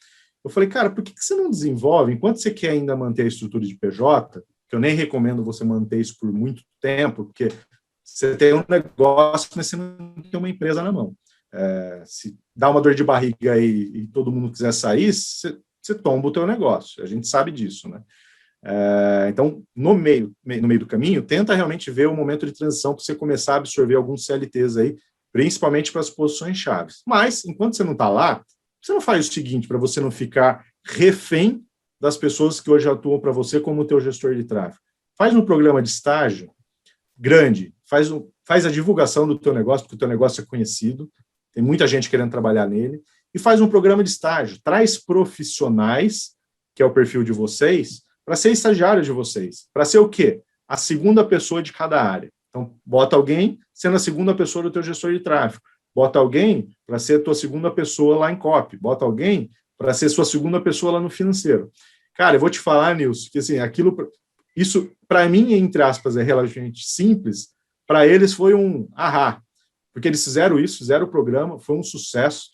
Eu falei, cara, por que você não desenvolve, enquanto você quer ainda manter a estrutura de PJ, que eu nem recomendo você manter isso por muito tempo, porque você tem um negócio, mas você não tem uma empresa na mão. Se dá uma dor de barriga aí e todo mundo quiser sair, você tomba o teu negócio. A gente sabe disso, né? Então, no meio do caminho, tenta realmente ver o momento de transição para você começar a absorver alguns CLTs aí, principalmente para as posições chaves. Mas, enquanto você não está lá, você não faz o seguinte, para você não ficar refém das pessoas que hoje atuam para você como o teu gestor de tráfego. Faz um programa de estágio grande, faz a divulgação do teu negócio, porque o teu negócio é conhecido, tem muita gente querendo trabalhar nele, e faz um programa de estágio. Traz profissionais, que é o perfil de vocês, para ser estagiário de vocês. Para ser o quê? A segunda pessoa de cada área. Então, bota alguém sendo a segunda pessoa do teu gestor de tráfego. Bota alguém para ser a tua segunda pessoa lá em copy. Bota alguém para ser sua segunda pessoa lá no financeiro. Cara, eu vou te falar, Nilson, que assim, isso, para mim, entre aspas, é relativamente simples. Para eles foi um ahá. Porque eles fizeram isso, fizeram o programa, foi um sucesso,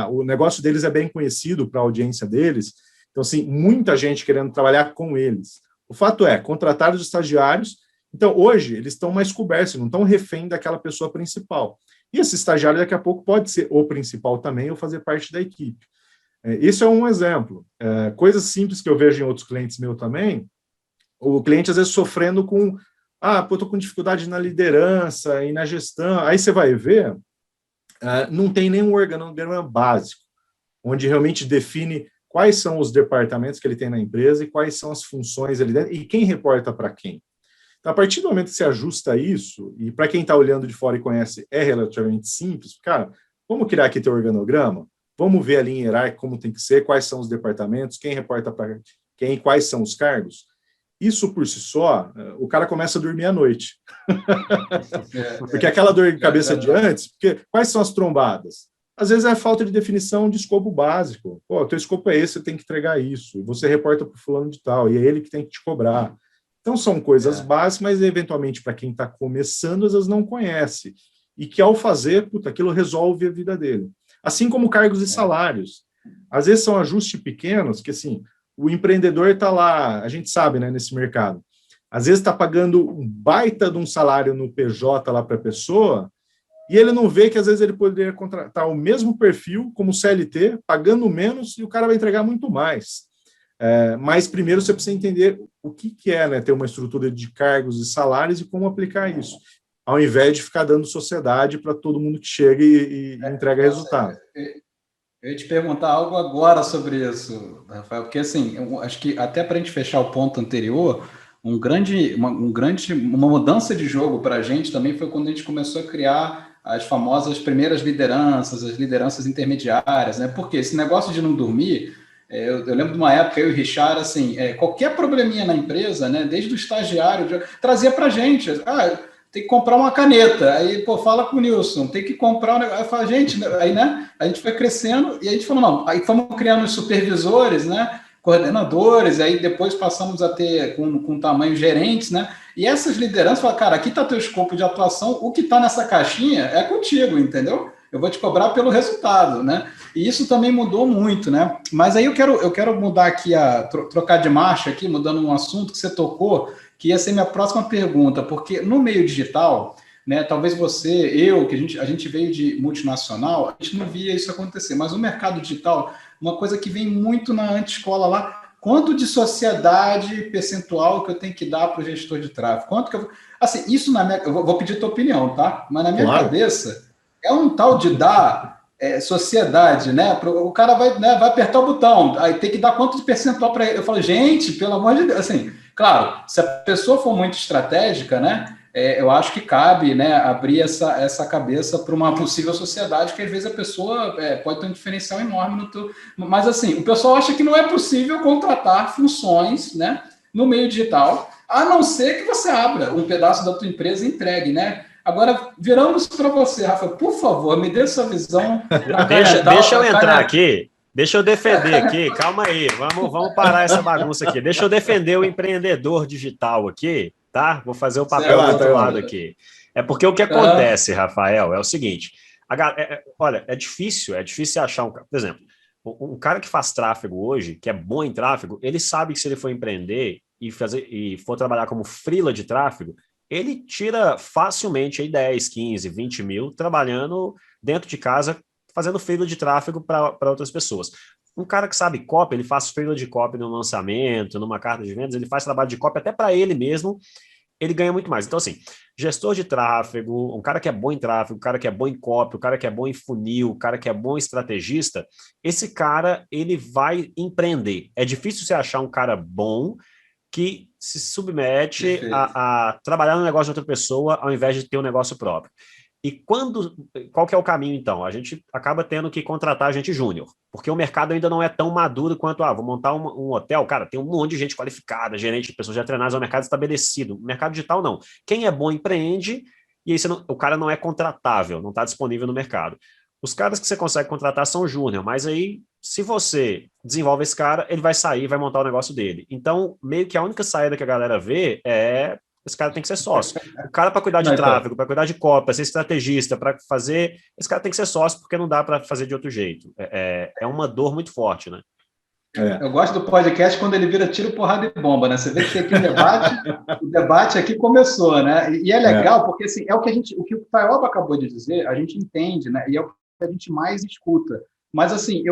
o negócio deles é bem conhecido para a audiência deles, então, assim, muita gente querendo trabalhar com eles. O fato é, contratar os estagiários, então, hoje, eles estão mais cobertos, não estão refém daquela pessoa principal. E esse estagiário, daqui a pouco, pode ser o principal também, ou fazer parte da equipe. Isso é um exemplo. Coisas simples que eu vejo em outros clientes meus também, o cliente, às vezes, sofrendo com eu estou com dificuldade na liderança e na gestão. Aí você vai ver, não tem nenhum organograma básico, onde realmente define quais são os departamentos que ele tem na empresa e quais são as funções ali dentro e quem reporta para quem. Então, a partir do momento que você ajusta isso, e para quem está olhando de fora e conhece, é relativamente simples, cara, vamos criar aqui teu organograma, vamos ver a linha hierárquica como tem que ser, quais são os departamentos, quem reporta para quem, quais são os cargos. Isso por si só, o cara começa a dormir à noite. Porque aquela dor de cabeça de antes, porque quais são as trombadas? Às vezes é falta de definição de escopo básico. Pô, o teu escopo é esse, você tem que entregar isso. Você reporta para o fulano de tal, e é ele que tem que te cobrar. Então são coisas básicas, mas eventualmente para quem está começando, às vezes não conhece. E que ao fazer, aquilo resolve a vida dele. Assim como cargos e salários. Às vezes são ajustes pequenos, que assim, o empreendedor está lá, a gente sabe, né, nesse mercado, às vezes está pagando um baita de um salário no PJ lá para a pessoa, e ele não vê que às vezes ele poderia contratar o mesmo perfil como CLT, pagando menos, e o cara vai entregar muito mais. Mas primeiro você precisa entender o que é, né, ter uma estrutura de cargos e salários e como aplicar isso, ao invés de ficar dando sociedade para todo mundo que chega e entrega resultado. Eu ia te perguntar algo agora sobre isso, Rafael, porque assim, eu acho que até para a gente fechar o ponto anterior, uma mudança de jogo para a gente também foi quando a gente começou a criar as famosas primeiras lideranças, as lideranças intermediárias, né? Porque esse negócio de não dormir, eu lembro de uma época, eu e o Richard, assim, qualquer probleminha na empresa, né? Desde o estagiário, trazia para a gente, tem que comprar uma caneta. Aí, fala com o Nilson, tem que comprar um negócio. Aí fala, gente, aí, né? A gente foi crescendo e a gente falou, não, aí fomos criando os supervisores, né? Coordenadores, aí depois passamos a ter com tamanho gerentes, né? E essas lideranças falam, cara, aqui está teu escopo de atuação, o que está nessa caixinha é contigo, entendeu? Eu vou te cobrar pelo resultado, né? E isso também mudou muito, né? Mas aí eu quero mudar aqui, trocar de marcha aqui, mudando um assunto que você tocou, que ia ser minha próxima pergunta, porque no meio digital, né, talvez que a gente veio de multinacional, a gente não via isso acontecer, mas o mercado digital, uma coisa que vem muito na anti-escola lá, quanto de sociedade percentual que eu tenho que dar para o gestor de tráfego? Quanto que assim, isso eu vou pedir tua opinião, tá? Mas na minha cabeça, é um tal de dar sociedade, né? O cara vai apertar o botão, aí tem que dar quanto de percentual para ele? Eu falo, gente, pelo amor de Deus, assim, claro, se a pessoa for muito estratégica, né? Eu acho que cabe, né, abrir essa cabeça para uma possível sociedade, que às vezes a pessoa pode ter um diferencial enorme no teu. Mas assim, o pessoal acha que não é possível contratar funções, né, no meio digital A não ser que você abra um pedaço da tua empresa e entregue, né? Agora, viramos para você, Rafa. Por favor, me dê sua visão. Deixa eu entrar aqui. Deixa eu defender aqui, calma aí, vamos parar essa bagunça aqui. Deixa eu defender o empreendedor digital aqui, tá? Vou fazer o papel do outro lado aqui. É porque o que acontece, Rafael, é o seguinte: olha, é difícil achar por exemplo, um cara que faz tráfego hoje, que é bom em tráfego, ele sabe que se ele for empreender e for trabalhar como freela de tráfego, ele tira facilmente aí 10, 15, 20 mil trabalhando dentro de casa, fazendo freela de tráfego para outras pessoas. Um cara que sabe copy, ele faz freela de copy no lançamento, numa carta de vendas, ele faz trabalho de copy até para ele mesmo, ele ganha muito mais. Então, assim, gestor de tráfego, um cara que é bom em tráfego, um cara que é bom em copy, um cara que é bom em funil, um cara que é bom estrategista, esse cara, ele vai empreender. É difícil você achar um cara bom que se submete a trabalhar no negócio de outra pessoa ao invés de ter um negócio próprio. E qual que é o caminho, então? A gente acaba tendo que contratar gente júnior, porque o mercado ainda não é tão maduro quanto, vou montar um hotel, cara, tem um monte de gente qualificada, gerente, pessoas já treinadas, é um mercado estabelecido. O mercado digital, não. Quem é bom empreende, e aí o cara não é contratável, não está disponível no mercado. Os caras que você consegue contratar são júnior, mas aí, se você desenvolve esse cara, ele vai sair, vai montar o negócio dele. Então, meio que a única saída que a galera vê é esse cara tem que ser sócio. O cara para cuidar de tráfego, para cuidar de copy, para ser estrategista, para fazer... Esse cara tem que ser sócio, porque não dá para fazer de outro jeito. É uma dor muito forte, né? Eu gosto do podcast quando ele vira tiro, porrada e bomba, né? Você vê que tem aqui um debate, o debate aqui começou, né? E é legal, porque assim, é o que o Taioba acabou de dizer, a gente entende, né? E é o que a gente mais escuta. Mas assim,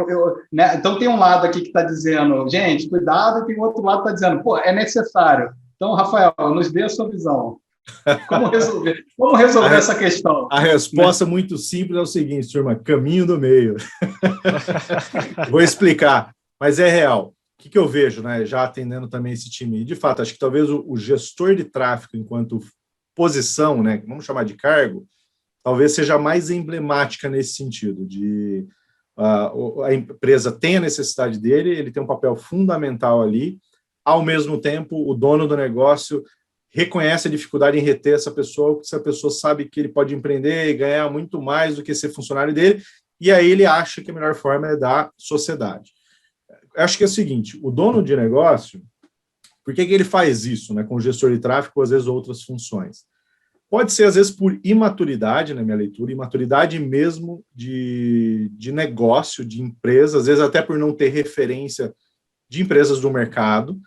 né? Então tem um lado aqui que está dizendo, gente, cuidado, e tem outro lado que está dizendo, pô, é necessário. Então, Rafael, nos dê a sua visão. Como resolver essa questão? A resposta muito simples é o seguinte, turma, caminho do meio. Vou explicar, mas é real. O que eu vejo, né, já atendendo também esse time? E, de fato, acho que talvez o gestor de tráfego, enquanto posição, né, vamos chamar de cargo, talvez seja mais emblemática nesse sentido, de a empresa tem a necessidade dele, ele tem um papel fundamental ali. Ao mesmo tempo, o dono do negócio reconhece a dificuldade em reter essa pessoa, porque essa pessoa sabe que ele pode empreender e ganhar muito mais do que ser funcionário dele, e aí ele acha que a melhor forma é dar sociedade. Eu acho que é o seguinte, o dono de negócio, por que ele faz isso, né, com o gestor de tráfego, às vezes outras funções? Pode ser, às vezes, por imaturidade, na minha leitura, imaturidade mesmo de negócio, de empresa, às vezes até por não ter referência de empresas do mercado.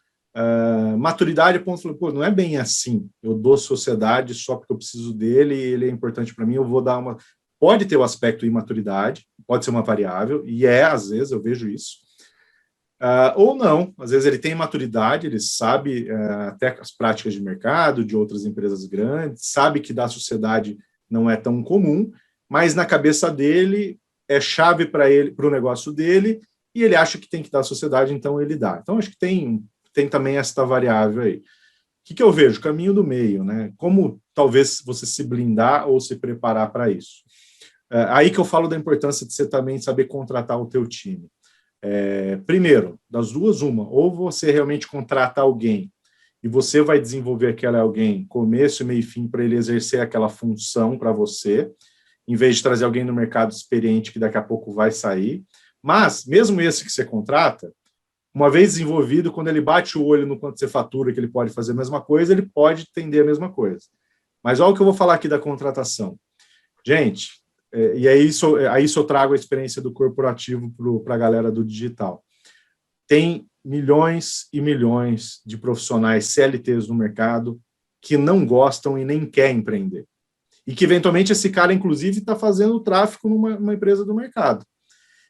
Maturidade, pô, não é bem assim, eu dou sociedade só porque eu preciso dele, ele é importante para mim, eu vou dar uma... Pode ter o aspecto imaturidade, pode ser uma variável, e às vezes eu vejo isso, ou não, às vezes ele tem maturidade, ele sabe até as práticas de mercado, de outras empresas grandes, sabe que dar sociedade não é tão comum, mas na cabeça dele é chave para ele, para o negócio dele, e ele acha que tem que dar sociedade, então ele dá. Então, acho que tem também esta variável aí. O que eu vejo? Caminho do meio, né? Como talvez você se blindar ou se preparar para isso. Aí que eu falo da importância de você também saber contratar o teu time. Primeiro, das duas, uma, ou você realmente contrata alguém e você vai desenvolver aquele alguém começo, meio e fim para ele exercer aquela função para você, em vez de trazer alguém no mercado experiente que daqui a pouco vai sair. Mas, mesmo esse que você contrata, uma vez desenvolvido, quando ele bate o olho no quanto você fatura, que ele pode fazer a mesma coisa, ele pode entender a mesma coisa. Mas olha o que eu vou falar aqui da contratação. Gente, e aí isso eu trago a experiência do corporativo para a galera do digital. Tem milhões e milhões de profissionais CLTs no mercado que não gostam e nem querem empreender. E que, eventualmente, esse cara, inclusive, está fazendo tráfego numa empresa do mercado.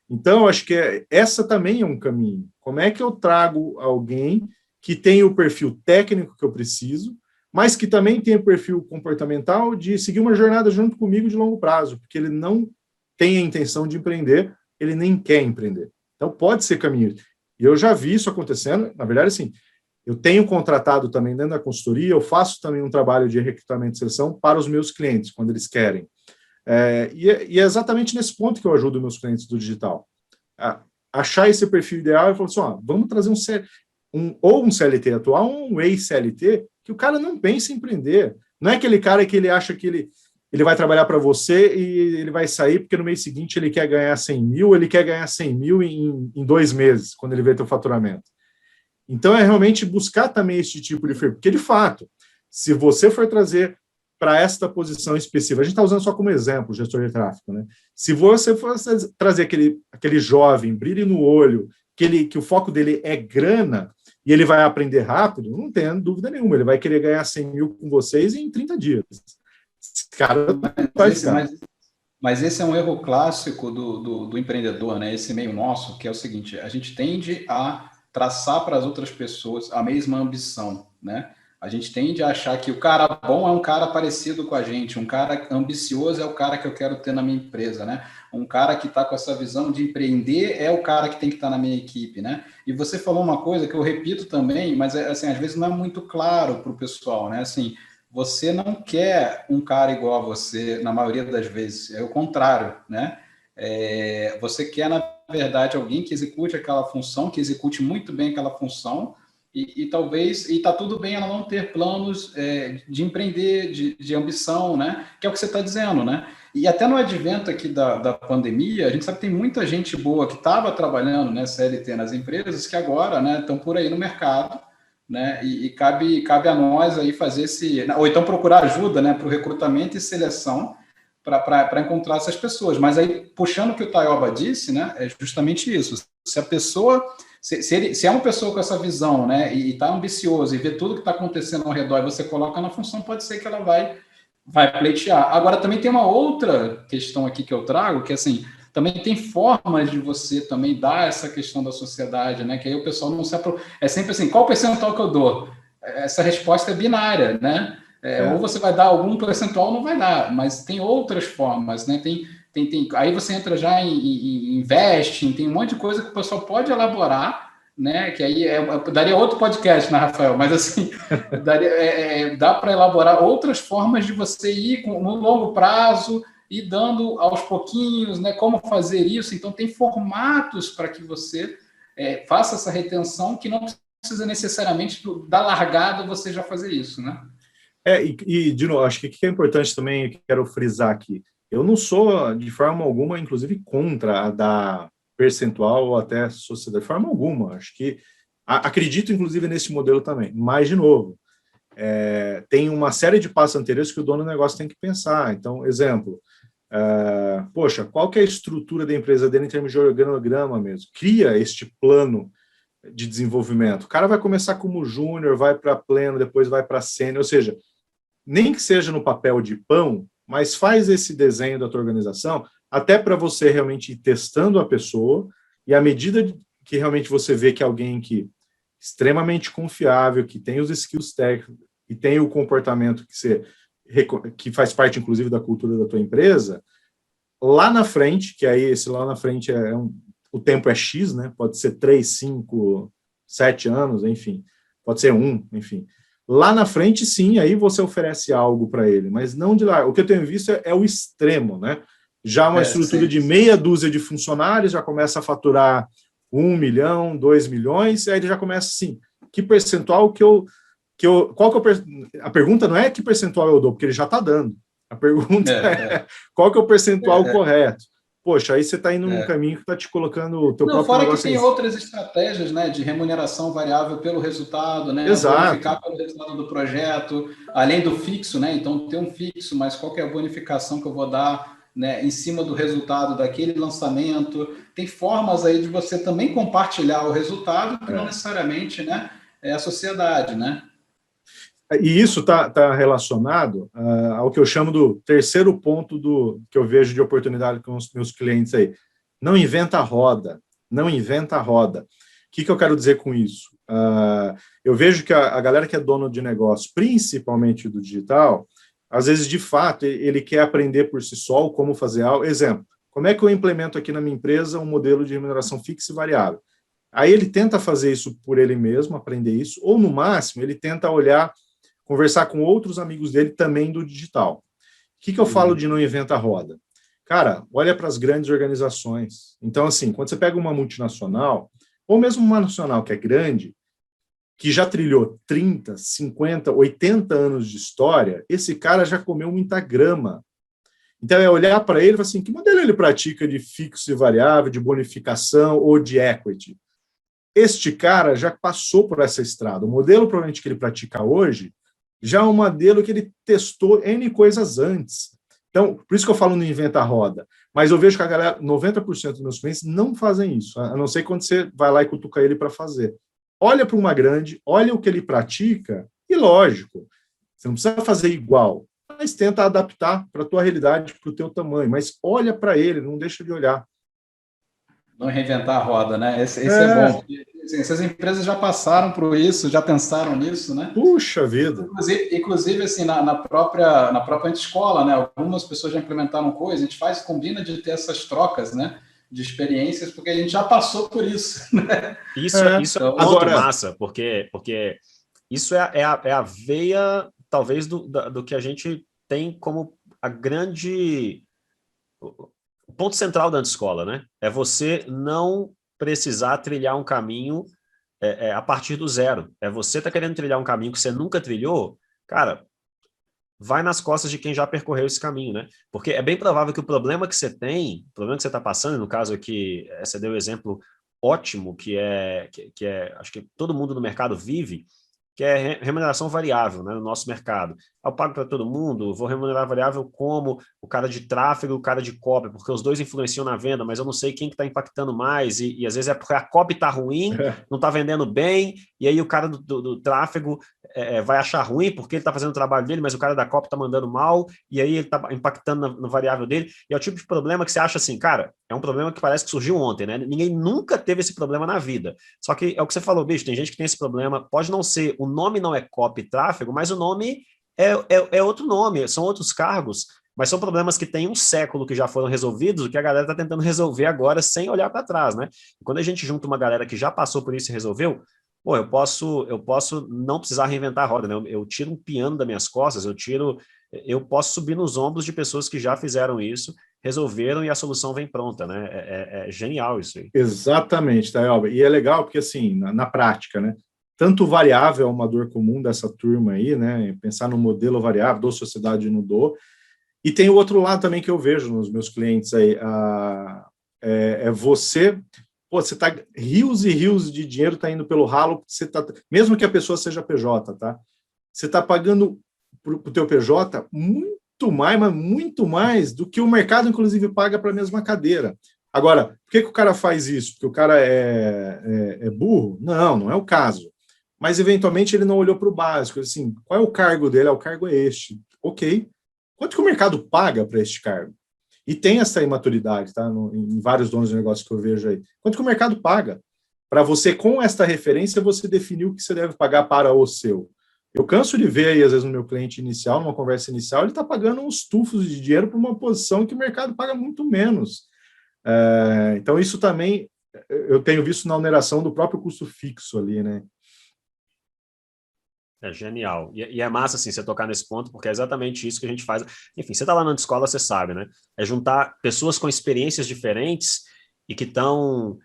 Então, eu acho que essa também é um caminho. Como é que eu trago alguém que tem o perfil técnico que eu preciso, mas que também tem o perfil comportamental de seguir uma jornada junto comigo de longo prazo, porque ele não tem a intenção de empreender, ele nem quer empreender. Então, pode ser caminho. E eu já vi isso acontecendo. Na verdade, assim, eu tenho contratado também dentro da consultoria, eu faço também um trabalho de recrutamento e seleção para os meus clientes, quando eles querem. E é exatamente nesse ponto que eu ajudo meus clientes do digital. A achar esse perfil ideal e falar assim, vamos trazer um CLT atual, um ex-CLT, que o cara não pensa em empreender. Não é aquele cara que ele acha que ele vai trabalhar para você e ele vai sair porque no mês seguinte ele quer ganhar 100 mil, ele quer ganhar 100 mil em 2 meses, quando ele vê teu faturamento. Então, é realmente buscar também esse tipo de perfil, porque, de fato, se você for trazer para esta posição específica, a gente está usando só como exemplo, gestor de tráfego, né? Se você for trazer aquele jovem, brilho no olho, que o foco dele é grana, e ele vai aprender rápido, não tem dúvida nenhuma, ele vai querer ganhar 100 mil com vocês em 30 dias. Esse cara vai ficar. Mas esse é um erro clássico do empreendedor, né? Esse meio nosso, que é o seguinte, a gente tende a traçar para as outras pessoas a mesma ambição, né? A gente tende a achar que o cara bom é um cara parecido com a gente, um cara ambicioso é o cara que eu quero ter na minha empresa, né? Um cara que está com essa visão de empreender é o cara que tem que estar na minha equipe, né? E você falou uma coisa que eu repito também, mas assim, às vezes não é muito claro para o pessoal, né? Assim, você não quer um cara igual a você, na maioria das vezes, é o contrário, né? Você quer, na verdade, alguém que execute aquela função, que execute muito bem aquela função, e talvez, e está tudo bem ela não ter planos de empreender, de ambição, né? Que é o que você está dizendo, né? E até no advento aqui da pandemia, a gente sabe que tem muita gente boa que estava trabalhando, né, CLT nas empresas, que agora, né, estão por aí no mercado, né? E cabe a nós aí fazer ou então procurar ajuda, né, para o recrutamento e seleção para encontrar essas pessoas. Mas aí, puxando o que o Taioba disse, né, é justamente isso. Se a pessoa, se é uma pessoa com essa visão, né, e está ambicioso e vê tudo que está acontecendo ao redor e você coloca na função, pode ser que ela vai pleitear. Agora, também tem uma outra questão aqui que eu trago, que assim, também tem formas de você também dar essa questão da sociedade, né, que aí o pessoal não se é sempre assim, qual percentual que eu dou? Essa resposta é binária, né? Ou você vai dar algum percentual ou não vai dar, mas tem outras formas, né? Aí você entra já em investing, tem um monte de coisa que o pessoal pode elaborar, né? Que aí daria outro podcast, né, Rafael? Mas assim, dá para elaborar outras formas de você ir no longo prazo e dando aos pouquinhos, né? Como fazer isso? Então tem formatos para que você faça essa retenção que não precisa necessariamente da largada você já fazer isso, né? De novo, acho que o que é importante também, que quero frisar aqui, eu não sou, de forma alguma, inclusive, contra a da percentual ou até sociedade, de forma alguma. Acho que, acredito, inclusive, nesse modelo também. Mas, de novo, tem uma série de passos anteriores que o dono do negócio tem que pensar. Então, exemplo, poxa, qual que é a estrutura da empresa dele em termos de organograma mesmo? Cria este plano de desenvolvimento. O cara vai começar como júnior, vai para pleno, depois vai para sênior, ou seja, nem que seja no papel de pão, mas faz esse desenho da tua organização, até para você realmente ir testando a pessoa, e à medida que realmente você vê que alguém que extremamente confiável, que tem os skills técnicos e tem o comportamento que faz parte, inclusive, da cultura da tua empresa, lá na frente, que aí esse lá na frente o tempo é X, né? Pode ser 3, 5, 7 anos, enfim, pode ser 1, enfim. Lá na frente, sim, aí você oferece algo para ele, mas não de lá. O que eu tenho visto é o extremo, né? Já uma estrutura de meia dúzia de funcionários, já começa a faturar 1 milhão, 2 milhões, aí ele já começa assim, que percentual a pergunta não é que percentual eu dou, porque ele já está dando. A pergunta é qual que é o percentual correto? Poxa, aí você está indo num caminho que está te colocando o teu próprio negócio. Fora que tem outras estratégias, né, de remuneração variável pelo resultado, né? Exato. Bonificar pelo resultado do projeto, além do fixo, né? Então, tem um fixo, mas qual que é a bonificação que eu vou dar, né, em cima do resultado daquele lançamento? Tem formas aí de você também compartilhar o resultado, que não necessariamente, né, é a sociedade, né? E isso está relacionado ao que eu chamo do terceiro ponto que eu vejo de oportunidade com os meus clientes aí. Não inventa a roda. Não inventa a roda. O que eu quero dizer com isso? Eu vejo que a galera que é dono de negócio, principalmente do digital, às vezes, de fato, ele quer aprender por si só como fazer algo. Exemplo, como é que eu implemento aqui na minha empresa um modelo de remuneração fixa e variável? Aí ele tenta fazer isso por ele mesmo, aprender isso, ou, no máximo, ele tenta conversar com outros amigos dele também do digital. O que eu falo de não inventa a roda? Cara, olha para as grandes organizações. Então, assim, quando você pega uma multinacional, ou mesmo uma nacional que é grande, que já trilhou 30, 50, 80 anos de história, esse cara já comeu muita grama. Então, é olhar para ele e falar assim, que modelo ele pratica de fixo e variável, de bonificação ou de equity? Este cara já passou por essa estrada. O modelo, provavelmente, que ele pratica hoje, já é um modelo que ele testou N coisas antes. Então, por isso que eu falo no inventa roda. Mas eu vejo que a galera, 90% dos meus clientes não fazem isso, a não ser quando você vai lá e cutuca ele para fazer. Olha para uma grande, olha o que ele pratica, e lógico, você não precisa fazer igual, mas tenta adaptar para a tua realidade, para o teu tamanho, mas olha para ele, não deixa de olhar. Não reinventar a roda, né? Esse é bom. Porque, assim, essas empresas já passaram por isso, já pensaram nisso, né? Puxa vida! Inclusive assim, na própria escola, né? Algumas pessoas já implementaram coisas, a gente combina de ter essas trocas, né? De experiências, porque a gente já passou por isso, né? Isso é um ponto agora, massa, porque isso é a veia, talvez, do que a gente tem como a grande... O ponto central da escola, né? É você não precisar trilhar um caminho a partir do zero. É você tá querendo trilhar um caminho que você nunca trilhou, cara, vai nas costas de quem já percorreu esse caminho, né? Porque é bem provável que o problema que você tem, o problema que você está passando, no caso aqui, você deu o exemplo ótimo, que é, acho que todo mundo no mercado vive, que é remuneração variável, né, no nosso mercado. Eu pago para todo mundo, vou remunerar variável como o cara de tráfego e o cara de copy, porque os dois influenciam na venda, mas eu não sei quem que está impactando mais, e às vezes é porque a copy está ruim, não está vendendo bem, e aí o cara do tráfego vai achar ruim porque ele está fazendo o trabalho dele, mas o cara da copy está mandando mal, e aí ele está impactando no variável dele, e é o tipo de problema que você acha assim, cara, é um problema que parece que surgiu ontem, né? Ninguém nunca teve esse problema na vida. Só que é o que você falou, bicho, tem gente que tem esse problema, pode não ser, o nome não é copy tráfego, mas o nome é outro nome, são outros cargos, mas são problemas que tem um século que já foram resolvidos, que a galera está tentando resolver agora sem olhar para trás, né? E quando a gente junta uma galera que já passou por isso e resolveu, pô, eu posso não precisar reinventar a roda, né? Eu tiro um piano das minhas costas, eu posso subir nos ombros de pessoas que já fizeram isso, resolveram e a solução vem pronta, né? É genial isso aí. Exatamente, tá, Elber? E é legal porque, assim, na prática, né? Tanto variável é uma dor comum dessa turma aí, né? Pensar no modelo variável, dou sociedade no dou. E tem o outro lado também que eu vejo nos meus clientes aí, você... Pô, você tá rios e rios de dinheiro tá indo pelo ralo, você tá, mesmo que a pessoa seja PJ, tá? Você tá pagando pro teu PJ muito mais, mas muito mais do que o mercado, inclusive, paga para a mesma cadeira. Agora, por que o cara faz isso? Porque o cara é burro? Não, não é o caso. Mas, eventualmente, ele não olhou para o básico. Assim, qual é o cargo dele? O cargo é este. Ok. Quanto que o mercado paga para este cargo? E tem essa imaturidade, tá? Em vários donos de negócio que eu vejo aí. Quanto que o mercado paga? Para você, com esta referência, você definir o que você deve pagar para o seu. Eu canso de ver aí, às vezes, no meu cliente inicial, numa conversa inicial, ele está pagando uns tufos de dinheiro para uma posição que o mercado paga muito menos. Então, isso também eu tenho visto na oneração do próprio custo fixo ali, né? É genial. E é massa, assim, você tocar nesse ponto, porque é exatamente isso que a gente faz. Enfim, você está lá na escola, você sabe, né? É juntar pessoas com experiências diferentes e que estão...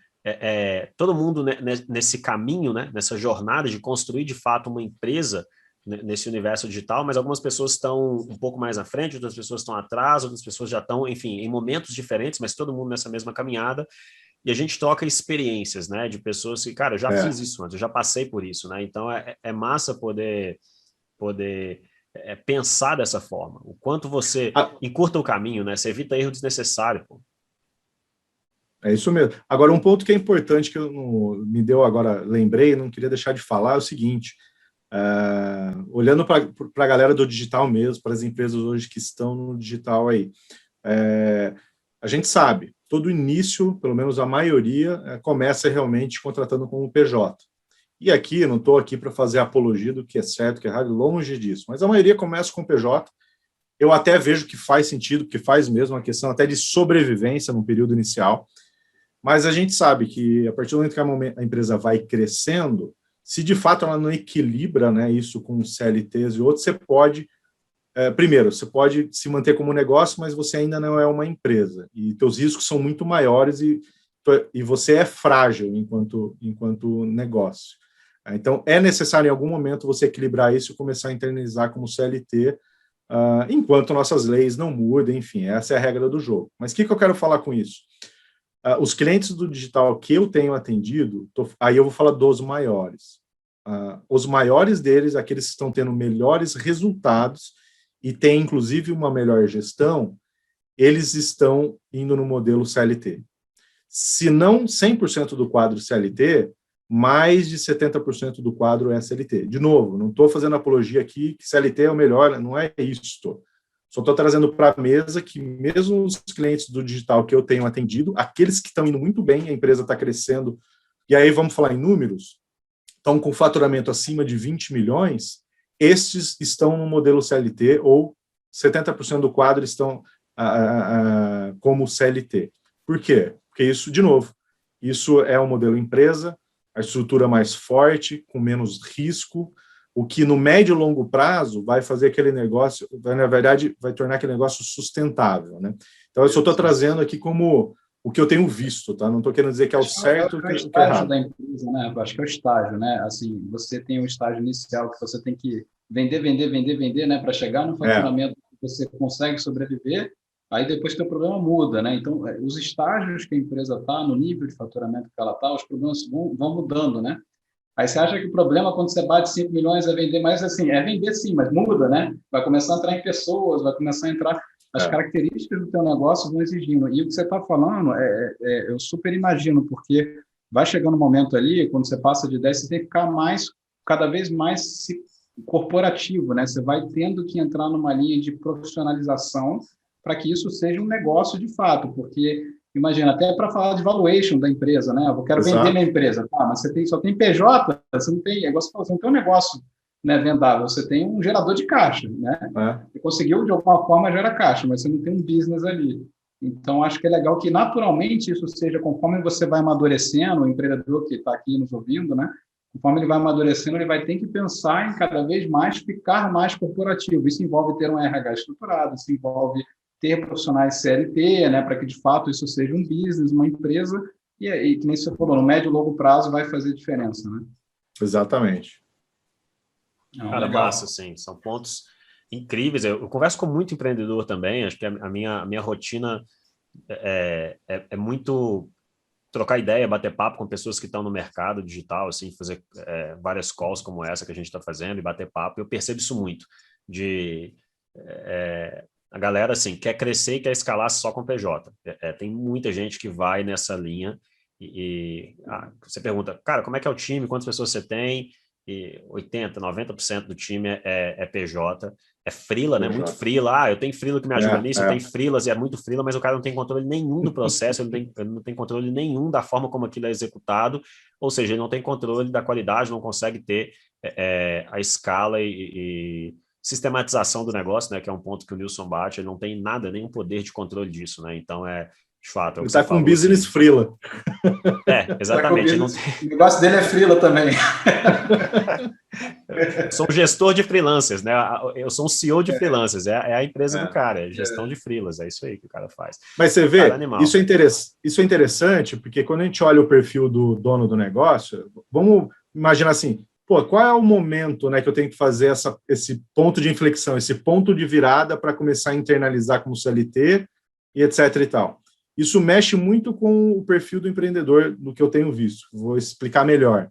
todo mundo nesse caminho, né? Nessa jornada de construir, de fato, uma empresa nesse universo digital, mas algumas pessoas estão um pouco mais à frente, outras pessoas estão atrás, outras pessoas já estão, enfim, em momentos diferentes, mas todo mundo nessa mesma caminhada. E a gente troca experiências, né, de pessoas que, cara, eu já fiz isso antes, eu já passei por isso, né, então é massa poder pensar dessa forma, o quanto você encurta o caminho, né, você evita erro desnecessário, pô. É isso mesmo. Agora, um ponto que é importante, que me deu agora, lembrei, não queria deixar de falar, é o seguinte, olhando para a galera do digital mesmo, para as empresas hoje que estão no digital aí, a gente sabe, todo início, pelo menos a maioria, começa realmente contratando como PJ. E aqui, não estou aqui para fazer apologia do que é certo, que é errado, longe disso, mas a maioria começa com PJ. Eu até vejo que faz sentido, porque faz mesmo uma questão até de sobrevivência no período inicial, mas a gente sabe que a partir do momento que a empresa vai crescendo, se de fato ela não equilibra, né, isso com CLTs e outros, você pode... primeiro, você pode se manter como negócio, mas você ainda não é uma empresa. E teus riscos são muito maiores e você é frágil enquanto negócio. Então, é necessário em algum momento você equilibrar isso e começar a internalizar como CLT, enquanto nossas leis não mudem, enfim, essa é a regra do jogo. Mas o que eu quero falar com isso? Os clientes do digital que eu tenho atendido, aí eu vou falar dos maiores. Os maiores deles, aqueles que estão tendo melhores resultados e têm, inclusive, uma melhor gestão, eles estão indo no modelo CLT. Se não 100% do quadro CLT, mais de 70% do quadro é CLT. De novo, não estou fazendo apologia aqui que CLT é o melhor, não é isso. Só estou trazendo para a mesa que mesmo os clientes do digital que eu tenho atendido, aqueles que estão indo muito bem, a empresa está crescendo, e aí vamos falar em números, estão com faturamento acima de 20 milhões, estes estão no modelo CLT, ou 70% do quadro estão como CLT. Por quê? Porque isso, de novo, isso é um modelo empresa, a estrutura mais forte, com menos risco, o que no médio e longo prazo vai fazer aquele negócio, na verdade, vai tornar aquele negócio sustentável, né? Então, eu só estou trazendo aqui como o que eu tenho visto, tá? Não estou querendo dizer que é o certo ou que é errado. Estágio da empresa, né? Acho que é o estágio, né? Assim, você tem um estágio inicial que você tem que vender, né? Para chegar no faturamento que você consegue sobreviver, aí depois teu problema muda, né? Então, os estágios que a empresa está, no nível de faturamento que ela está, os problemas vão mudando, né? Aí você acha que o problema quando você bate 5 milhões é vender mais assim, é vender sim, mas muda, né? Vai começar a entrar em pessoas, vai começar a entrar as características do teu negócio vão exigindo. E o que você está falando, eu super imagino, porque vai chegando um momento ali, quando você passa de 10, você tem que ficar cada vez mais corporativo, né? Você vai tendo que entrar numa linha de profissionalização para que isso seja um negócio de fato, porque imagina, até para falar de valuation da empresa, né? Eu quero vender minha empresa. Mas você só tem PJ, você não tem, você não tem um negócio, né, vendável, você tem um gerador de caixa, né? Você conseguiu, de alguma forma, gerar caixa, mas você não tem um business ali. Então, acho que é legal que, naturalmente, isso seja conforme você vai amadurecendo, o empreendedor que está aqui nos ouvindo, né? Conforme ele vai amadurecendo, ele vai ter que pensar em cada vez mais ficar mais corporativo. Isso envolve ter um RH estruturado, isso envolve ter profissionais CLT, né, para que, de fato, isso seja um business, uma empresa, e que nem você falou, no médio e longo prazo vai fazer diferença, né? Exatamente. Cara, massa, sim, são pontos incríveis. Eu converso com muito empreendedor também, acho que a minha rotina é muito trocar ideia, bater papo com pessoas que estão no mercado digital, assim, fazer várias calls como essa que a gente está fazendo e bater papo. Eu percebo isso muito, a galera, assim, quer crescer e quer escalar só com PJ. Tem muita gente que vai nessa linha você pergunta, cara, como é que é o time? Quantas pessoas você tem? E 80%, 90% do time é PJ. É freela, né? Muito freela. Eu tenho freela que me ajuda nisso, eu tenho freelas e é muito freela, mas o cara não tem controle nenhum do processo, ele não tem controle nenhum da forma como aquilo é executado, ou seja, ele não tem controle da qualidade, não consegue ter a escala e sistematização do negócio, né? Que é um ponto que o Nilson bate, ele não tem nada, nenhum poder de controle disso, né? Então, de fato... Ele está com business assim, freela. Exatamente. O negócio dele é freela também. Eu sou um gestor de freelancers, né? Eu sou um CEO de freelancers, é a empresa do cara, é gestão de freelas, é isso aí que o cara faz. Mas você vê, isso é interessante, porque quando a gente olha o perfil do dono do negócio, vamos imaginar assim, qual é o momento, né, que eu tenho que fazer esse ponto de inflexão, esse ponto de virada para começar a internalizar como CLT e etc e tal. Isso mexe muito com o perfil do empreendedor, do que eu tenho visto. Vou explicar melhor.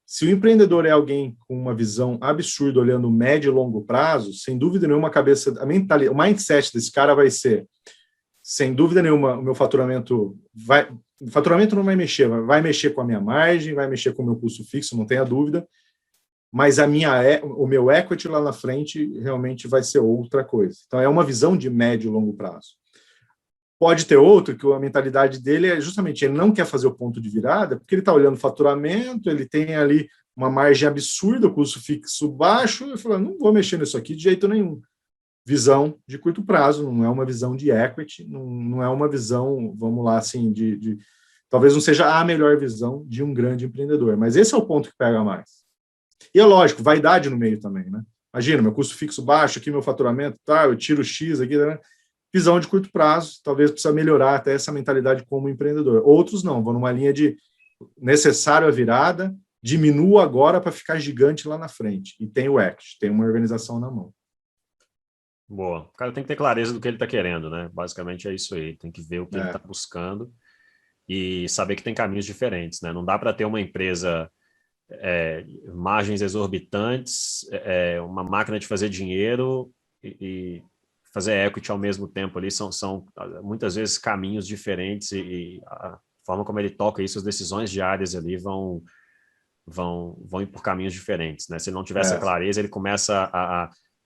Se o empreendedor é alguém com uma visão absurda, olhando médio e longo prazo, sem dúvida nenhuma, o mindset desse cara vai ser, sem dúvida nenhuma, o meu faturamento não vai mexer com a minha margem, vai mexer com o meu custo fixo, não tenha dúvida, mas o meu equity lá na frente realmente vai ser outra coisa. Então, é uma visão de médio e longo prazo. Pode ter outro, que a mentalidade dele é justamente, ele não quer fazer o ponto de virada, porque ele está olhando o faturamento, ele tem ali uma margem absurda, o custo fixo baixo, e fala, não vou mexer nisso aqui de jeito nenhum. Visão de curto prazo, não é uma visão de equity, não é uma visão, vamos lá, assim, talvez não seja a melhor visão de um grande empreendedor, mas esse é o ponto que pega mais. E é lógico, vaidade no meio também, né? Imagina, meu custo fixo baixo, aqui meu faturamento, eu tiro X aqui, né? Visão de curto prazo, talvez precisa melhorar até essa mentalidade como empreendedor. Outros não, vão numa linha de necessário a virada, diminuo agora para ficar gigante lá na frente. E tem o ACT, tem uma organização na mão. Boa. O cara tem que ter clareza do que ele está querendo, né? Basicamente é isso aí. Tem que ver o que ele está buscando e saber que tem caminhos diferentes, né? Não dá para ter uma empresa margens exorbitantes, uma máquina de fazer dinheiro e fazer equity ao mesmo tempo ali. São muitas vezes caminhos diferentes e a forma como ele toca isso, as decisões diárias ali vão ir por caminhos diferentes, né? Se ele não tiver essa clareza, ele começa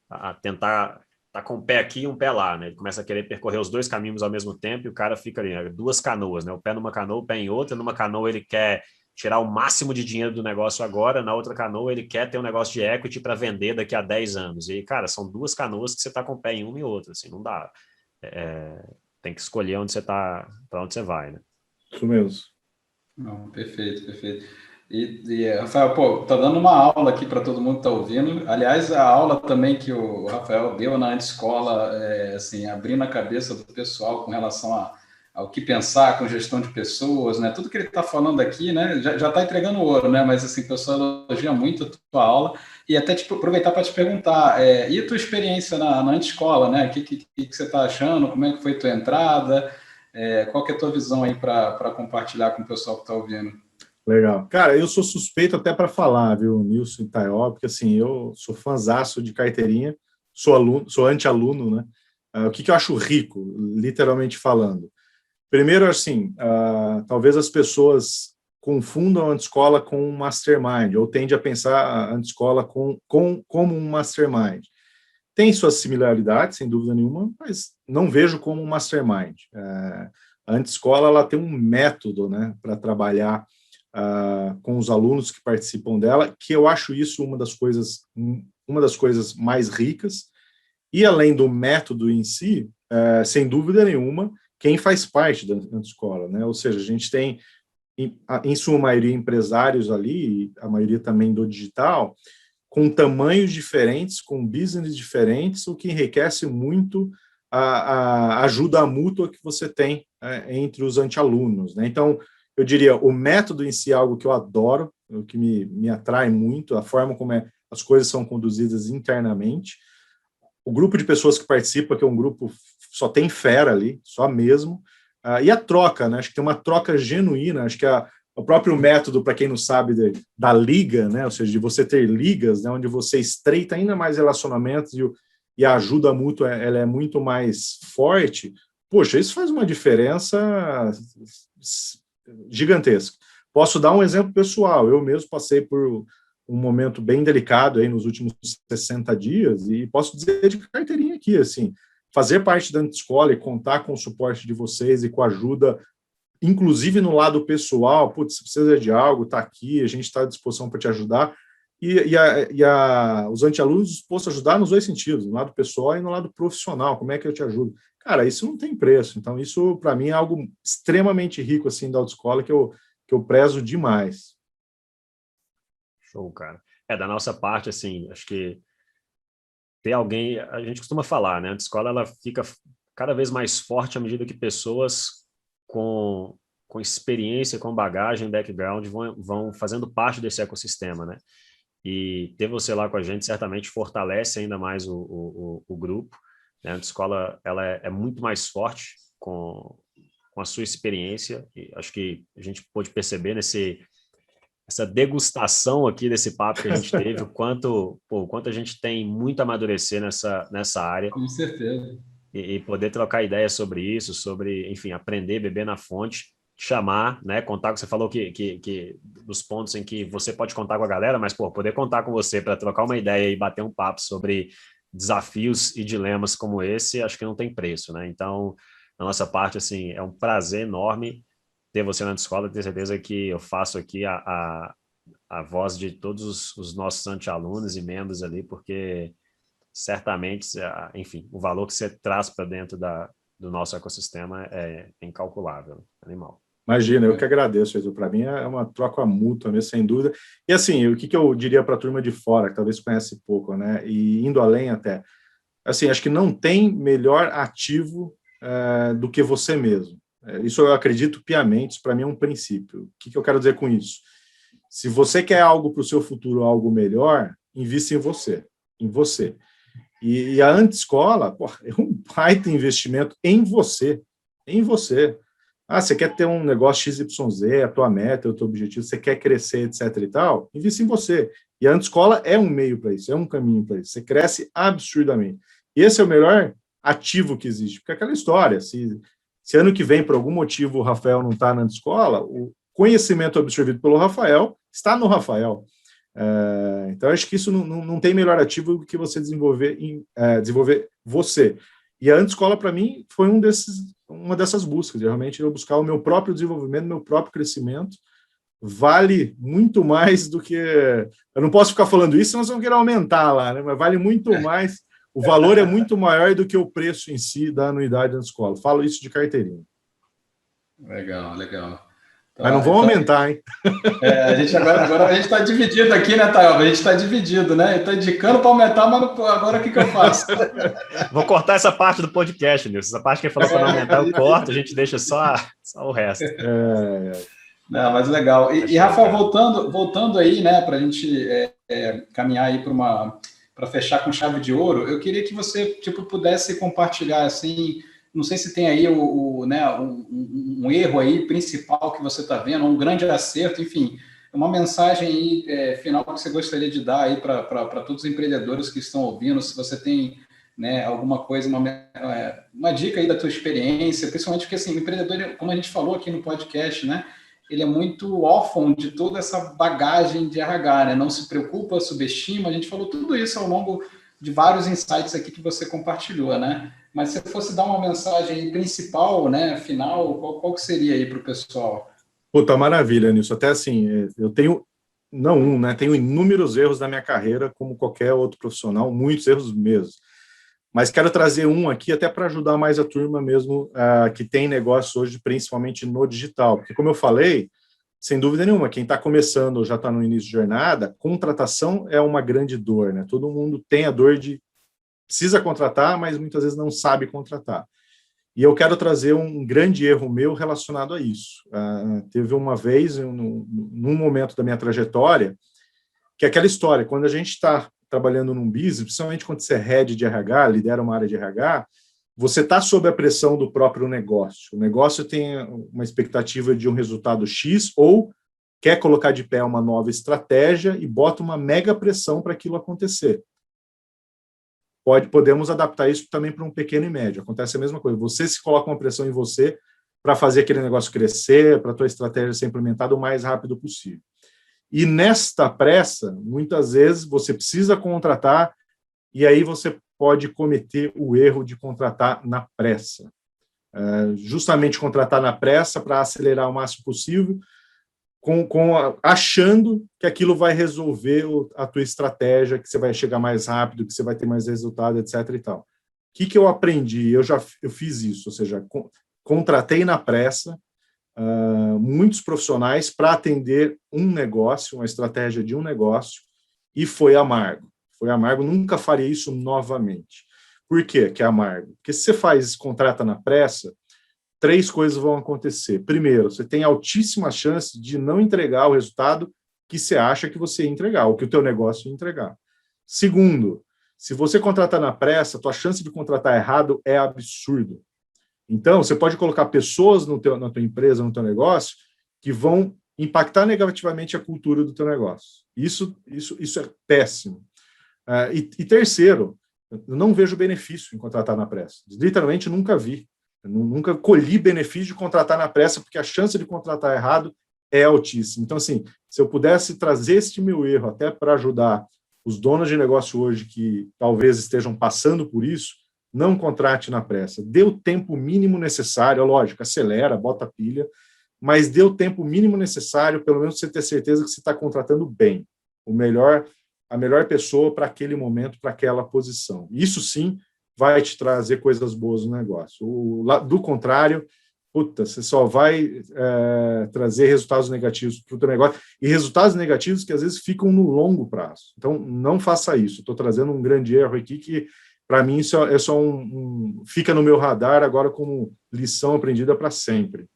a tentar tá com um pé aqui e um pé lá, né? Ele começa a querer percorrer os dois caminhos ao mesmo tempo e o cara fica ali, né? Duas canoas, né? O pé numa canoa, o pé em outra. Numa canoa ele quer tirar o máximo de dinheiro do negócio agora, na outra canoa ele quer ter um negócio de equity para vender daqui a 10 anos. E, cara, são duas canoas que você tá com o pé em uma e outra, assim, não dá. Tem que escolher onde você tá, para onde você vai, né? Isso mesmo. Não, perfeito, perfeito. Rafael, pô, tá dando uma aula aqui para todo mundo que tá ouvindo. Aliás, a aula também que o Rafael deu na antescola, assim, abrindo a cabeça do pessoal com relação ao que pensar com gestão de pessoas, né? Tudo que ele está falando aqui, né? Já está entregando ouro, né? Mas assim, o pessoal elogia muito a tua aula e até aproveitar para te perguntar, e a tua experiência na antescola, né? O que você está achando? Como é que foi a tua entrada? Qual que é a tua visão aí para compartilhar com o pessoal que está ouvindo? Legal. Cara, eu sou suspeito até para falar, viu, Nilson e Taió, porque assim, eu sou fãzaço de carteirinha, sou anti-aluno, né? O que eu acho rico, literalmente falando? Primeiro, assim, talvez as pessoas confundam a antescola com um mastermind, ou tendem a pensar a antescola como um mastermind. Tem suas similaridades, sem dúvida nenhuma, mas não vejo como um mastermind. A antescola ela tem um método, né, para trabalhar com os alunos que participam dela, que eu acho isso uma das coisas mais ricas. E além do método em si, sem dúvida nenhuma, quem faz parte da antescola, né? Ou seja, a gente tem, em sua maioria, empresários ali, a maioria também do digital, com tamanhos diferentes, com business diferentes, o que enriquece muito a ajuda mútua que você tem entre os anti-alunos, né? Então, eu diria, o método em si é algo que eu adoro, o que me atrai muito, a forma como as coisas são conduzidas internamente. O grupo de pessoas que participa, que é um grupo, só tem fera ali, só mesmo. E a troca, né? Acho que tem uma troca genuína, acho que o próprio método, para quem não sabe, da liga, né? Ou seja, de você ter ligas, né? Onde você estreita ainda mais relacionamentos e a ajuda mútua ela é muito mais forte. Poxa, isso faz uma diferença gigantesca. Posso dar um exemplo pessoal. Eu mesmo passei por um momento bem delicado aí nos últimos 60 dias e posso dizer de carteirinha aqui, assim, fazer parte da escola e contar com o suporte de vocês e com a ajuda, inclusive no lado pessoal, putz, se precisa de algo, está aqui, a gente está à disposição para te ajudar. Os anti-alunos dispostos a ajudar nos dois sentidos, no lado pessoal e no lado profissional. Como é que eu te ajudo? Cara, isso não tem preço. Então, isso, para mim, é algo extremamente rico, assim, da autoescola, que eu prezo demais. Show, cara. Da nossa parte, assim, acho que ter alguém... A gente costuma falar, né? A escola, ela fica cada vez mais forte à medida que pessoas com experiência, com bagagem, background, vão fazendo parte desse ecossistema, né? E ter você lá com a gente certamente fortalece ainda mais o grupo. Né? A escola ela é muito mais forte com a sua experiência. E acho que a gente pôde perceber essa degustação aqui desse papo que a gente teve, o quanto a gente tem muito a amadurecer nessa área. Com certeza. E poder trocar ideias sobre isso, sobre, enfim, aprender, beber na fonte, chamar, né, contar, você falou que dos pontos em que você pode contar com a galera, mas, poder contar com você para trocar uma ideia e bater um papo sobre desafios e dilemas como esse, acho que não tem preço, né? Então, da nossa parte, assim, é um prazer enorme ter você na escola, ter certeza que eu faço aqui a voz de todos os nossos anti-alunos e membros ali, porque certamente, enfim, o valor que você traz para dentro do nosso ecossistema é incalculável, animal. Imagina, eu que agradeço, Edu. Para mim é uma troca mútua, mesmo, sem dúvida. E assim, o que eu diria para a turma de fora, que talvez conhece pouco, né? E indo além até, assim, acho que não tem melhor ativo do que você mesmo. Isso eu acredito piamente, isso para mim é um princípio. O que eu quero dizer com isso? Se você quer algo para o seu futuro, algo melhor, invista em você, em você. E a Anti-Escola, é um baita investimento em você, em você. Você quer ter um negócio XYZ, a tua meta, o teu objetivo, você quer crescer, etc e tal, invista em você. E a Anti-Escola é um meio para isso, é um caminho para isso. Você cresce absurdamente. E esse é o melhor ativo que existe, porque é aquela história, se ano que vem, por algum motivo, o Rafael não está na Anti-Escola, o conhecimento absorvido pelo Rafael está no Rafael. Então, acho que isso não tem melhor ativo do que você desenvolver você. E a Anti-Escola, para mim, foi uma dessas buscas, de realmente eu buscar o meu próprio desenvolvimento, meu próprio crescimento. Vale muito mais do que... Eu não posso ficar falando isso, senão vocês vão querer aumentar lá, né? Mas vale muito mais, o valor é muito maior do que o preço em si da anuidade da Anti-Escola. Falo isso de carteirinha. Legal. Mas não vão aumentar, hein? A gente agora a gente está dividido aqui, né, Taioba? A gente está dividido, né? Está indicando para aumentar, mas agora o que eu faço? Vou cortar essa parte do podcast, Nilson. Essa parte que ele falou para não aumentar, eu corto, a gente deixa só o resto. Não, mas legal. E Rafael, voltando aí, né, para a gente caminhar aí para fechar com chave de ouro, eu queria que você pudesse compartilhar assim. Não sei se tem aí um erro aí principal que você está vendo, um grande acerto, enfim, uma mensagem aí, final que você gostaria de dar aí para todos os empreendedores que estão ouvindo, se você tem, né, alguma coisa, uma dica aí da tua experiência, principalmente porque assim, o empreendedor, como a gente falou aqui no podcast, né, ele é muito órfão de toda essa bagagem de RH, né, não se preocupa, subestima, a gente falou tudo isso ao longo de vários insights aqui que você compartilhou, né? Mas se você fosse dar uma mensagem principal, né, final, qual que seria aí para o pessoal? Puta, maravilha, Nilson. Até assim, eu tenho, tenho inúmeros erros na minha carreira, como qualquer outro profissional, muitos erros mesmo. Mas quero trazer um aqui até para ajudar mais a turma mesmo que tem negócio hoje, principalmente no digital. Porque, como eu falei, sem dúvida nenhuma, quem está começando ou já está no início de jornada, contratação é uma grande dor, né? Todo mundo tem a dor de precisa contratar, mas muitas vezes não sabe contratar. E eu quero trazer um grande erro meu relacionado a isso. Teve uma vez, num momento da minha trajetória, que é aquela história, quando a gente está trabalhando num business, principalmente quando você é head de RH, lidera uma área de RH, você está sob a pressão do próprio negócio. O negócio tem uma expectativa de um resultado X ou quer colocar de pé uma nova estratégia e bota uma mega pressão para aquilo acontecer. Podemos adaptar isso também para um pequeno e médio. Acontece a mesma coisa. Você se coloca uma pressão em você para fazer aquele negócio crescer, para a tua estratégia ser implementada o mais rápido possível. E nesta pressa, muitas vezes você precisa contratar e aí você pode cometer o erro de contratar na pressa. Justamente contratar na pressa para acelerar o máximo possível, achando que aquilo vai resolver a tua estratégia, que você vai chegar mais rápido, que você vai ter mais resultado, etc. e tal. O que eu aprendi? Eu fiz isso, ou seja, contratei na pressa muitos profissionais para atender um negócio, uma estratégia de um negócio, e foi amargo. Foi amargo, nunca faria isso novamente. Por quê que é amargo? Porque se você contrata na pressa, 3 coisas vão acontecer. Primeiro, você tem altíssima chance de não entregar o resultado que você acha que você ia entregar, ou que o teu negócio ia entregar. Segundo, se você contratar na pressa, a tua chance de contratar errado é absurdo. Então, você pode colocar pessoas na tua empresa, no teu negócio, que vão impactar negativamente a cultura do teu negócio. Isso é péssimo. E terceiro, eu não vejo benefício em contratar na pressa. Literalmente, nunca vi. Eu nunca colhi benefício de contratar na pressa, porque a chance de contratar errado é altíssima. Então, assim, se eu pudesse trazer este meu erro até para ajudar os donos de negócio hoje que talvez estejam passando por isso, não contrate na pressa. Dê o tempo mínimo necessário, lógico, acelera, bota pilha, mas dê o tempo mínimo necessário, pelo menos você ter certeza que você está contratando bem. A melhor pessoa para aquele momento, para aquela posição. Isso sim vai te trazer coisas boas no negócio. Do contrário, você só vai trazer resultados negativos para o teu negócio, e resultados negativos que às vezes ficam no longo prazo. Então, não faça isso. Estou trazendo um grande erro aqui que, para mim, isso é só fica no meu radar agora como lição aprendida para sempre.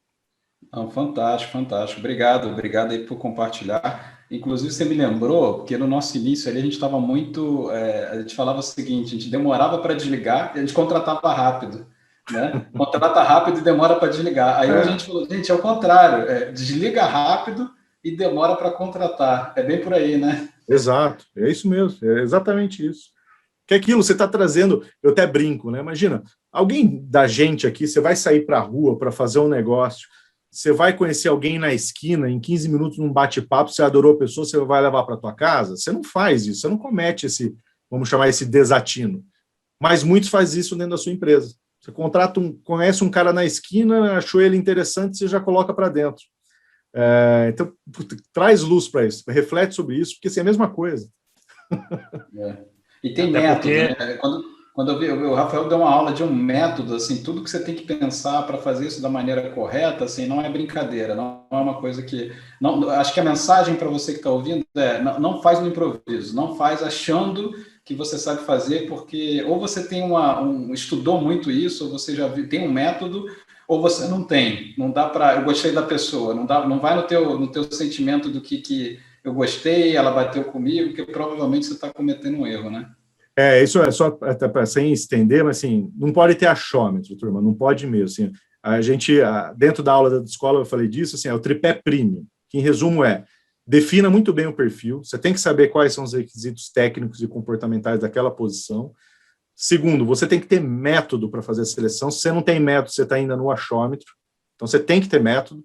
Não, fantástico. Obrigado aí por compartilhar. Inclusive, você me lembrou, porque no nosso início ali a gente estava muito... a gente falava o seguinte, a gente demorava para desligar e a gente contratava rápido, né? Contrata rápido e demora para desligar. Aí hoje a gente falou, gente, é o contrário, desliga rápido e demora para contratar. É bem por aí, né? Exato, é isso mesmo, é exatamente isso. Que aquilo você está trazendo, eu até brinco, né? Imagina, alguém da gente aqui, você vai sair para a rua para fazer um negócio, você vai conhecer alguém na esquina, em 15 minutos num bate-papo, você adorou a pessoa, você vai levar para tua casa? Você não faz isso, você não comete esse, vamos chamar esse desatino. Mas muitos fazem isso dentro da sua empresa. Você conhece um cara na esquina, achou ele interessante, você já coloca para dentro. Então, traz luz para isso, reflete sobre isso, porque assim, é a mesma coisa. E tem método, né? Quando eu vi, o Rafael deu uma aula de um método, assim, tudo que você tem que pensar para fazer isso da maneira correta, assim, não é brincadeira, não é uma coisa que... Não, acho que a mensagem para você que está ouvindo é, não faz no improviso, não faz achando que você sabe fazer, porque ou você tem estudou muito isso, ou você já tem um método, ou você não tem. Não dá para... Eu gostei da pessoa, não vai no teu sentimento do que eu gostei, ela bateu comigo, porque provavelmente você está cometendo um erro, né? Isso é só até para sem estender, mas assim, não pode ter achômetro, turma, não pode mesmo. Assim, a gente, dentro da aula da escola, eu falei disso, assim, é o tripé premium, que em resumo defina muito bem o perfil, você tem que saber quais são os requisitos técnicos e comportamentais daquela posição. Segundo, você tem que ter método para fazer a seleção. Se você não tem método, você está ainda no achômetro, então você tem que ter método.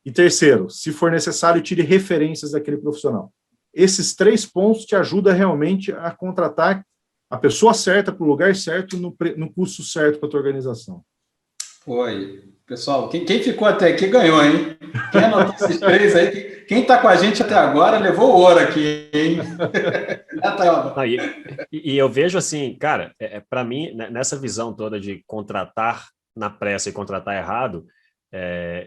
E terceiro, se for necessário, tire referências daquele profissional. Esses 3 pontos te ajudam realmente a contratar a pessoa certa para o lugar certo, no custo certo para a tua organização. Foi. Pessoal, quem ficou até aqui ganhou, hein? Quem anotou esses 3 aí, quem está com a gente até agora levou ouro aqui, hein? E eu vejo assim, cara, para mim, nessa visão toda de contratar na pressa e contratar errado,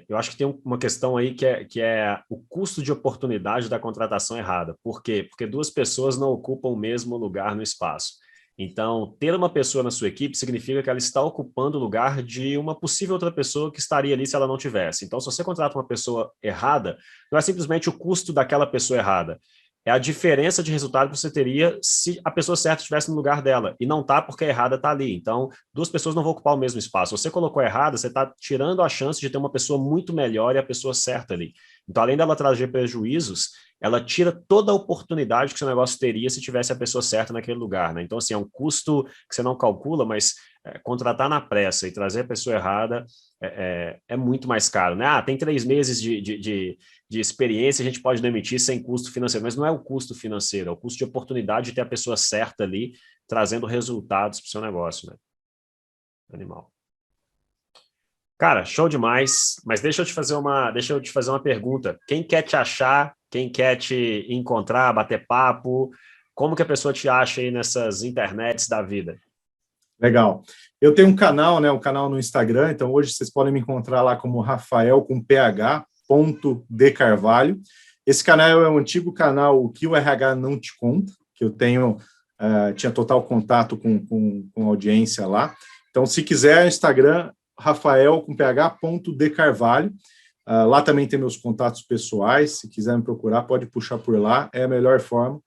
eu acho que tem uma questão aí que é o custo de oportunidade da contratação errada. Por quê? Porque 2 pessoas não ocupam o mesmo lugar no espaço. Então, ter uma pessoa na sua equipe significa que ela está ocupando o lugar de uma possível outra pessoa que estaria ali se ela não tivesse. Então, se você contrata uma pessoa errada, não é simplesmente o custo daquela pessoa errada, é a diferença de resultado que você teria se a pessoa certa estivesse no lugar dela. E não está porque a errada está ali. Então, 2 pessoas não vão ocupar o mesmo espaço. Você colocou errada, você está tirando a chance de ter uma pessoa muito melhor e a pessoa certa ali. Então, além dela trazer prejuízos, ela tira toda a oportunidade que seu negócio teria se tivesse a pessoa certa naquele lugar, né? Então, assim, é um custo que você não calcula, mas contratar na pressa e trazer a pessoa errada é muito mais caro, né? Tem 3 meses de experiência, a gente pode demitir sem custo financeiro, mas não é o custo financeiro, é o custo de oportunidade de ter a pessoa certa ali, trazendo resultados para o seu negócio, né? Animal. Cara, show demais, mas deixa eu te fazer uma pergunta. Quem quer te achar, quem quer te encontrar, bater papo, como que a pessoa te acha aí nessas internets da vida? Legal. Eu tenho um canal, né, um canal no Instagram, então hoje vocês podem me encontrar lá como Rafael com PH.de Carvalho. Esse canal é um antigo canal, o que o RH não te conta, que eu tinha total contato com a audiência lá. Então, se quiser, Instagram, Rafael com PH.de Carvalho. Lá também tem meus contatos pessoais, se quiser me procurar, pode puxar por lá, é a melhor forma.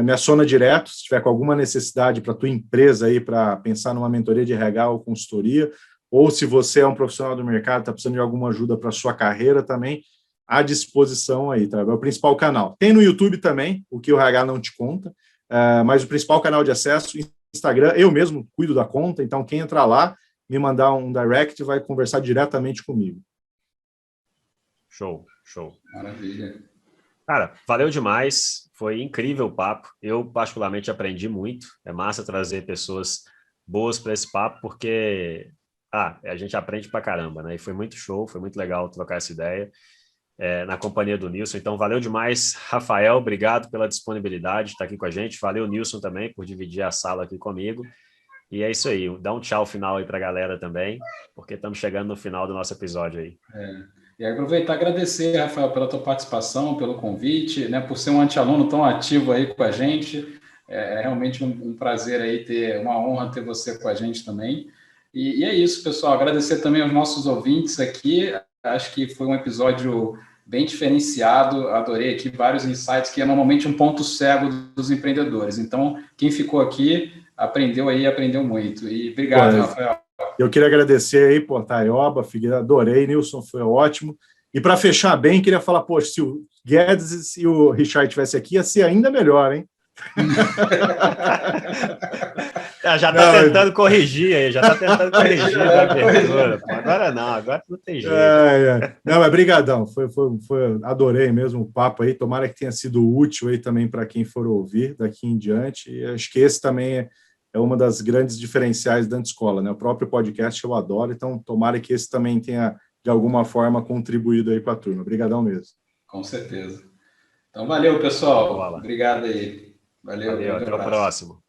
Me aciona direto, se tiver com alguma necessidade para a tua empresa aí, para pensar numa mentoria de RH ou consultoria, ou se você é um profissional do mercado, está precisando de alguma ajuda para a sua carreira também, à disposição aí, tá? É o principal canal. Tem no YouTube também, o que o RH não te conta, mas o principal canal de acesso, Instagram, eu mesmo cuido da conta, então quem entrar lá, me mandar um direct, vai conversar diretamente comigo. Show, show. Maravilha. Cara, valeu demais, foi incrível o papo, eu particularmente aprendi muito, é massa trazer pessoas boas para esse papo, porque a gente aprende pra caramba, né? E foi muito show, foi muito legal trocar essa ideia na companhia do Nilson, então valeu demais, Rafael, obrigado pela disponibilidade de estar aqui com a gente, valeu Nilson também por dividir a sala aqui comigo, e é isso aí, dá um tchau final aí pra galera também, porque estamos chegando no final do nosso episódio aí. E aproveitar e agradecer, Rafael, pela tua participação, pelo convite, né, por ser um antialuno tão ativo aí com a gente. É realmente um prazer aí uma honra ter você com a gente também. E é isso, pessoal. Agradecer também aos nossos ouvintes aqui. Acho que foi um episódio bem diferenciado. Adorei aqui vários insights, que é normalmente um ponto cego dos empreendedores. Então, quem ficou aqui aprendeu muito. E obrigado, Rafael. Eu queria agradecer aí, pô, Taioba, Figueiredo, adorei, Nilson, foi ótimo. E para fechar bem, queria falar, poxa, se o Guedes e o Richard estivessem aqui, ia ser ainda melhor, hein? Já está tentando corrigir aí, já está tentando corrigir a abertura. Agora não tem jeito. Não, mas brigadão, adorei mesmo o papo aí, tomara que tenha sido útil aí também para quem for ouvir daqui em diante, e acho que esse também é uma das grandes diferenciais da Antescola, né? O próprio podcast eu adoro, então tomara que esse também tenha, de alguma forma, contribuído aí para a turma. Obrigadão mesmo. Com certeza. Então, valeu, pessoal. Obrigado aí. Valeu, até o próximo.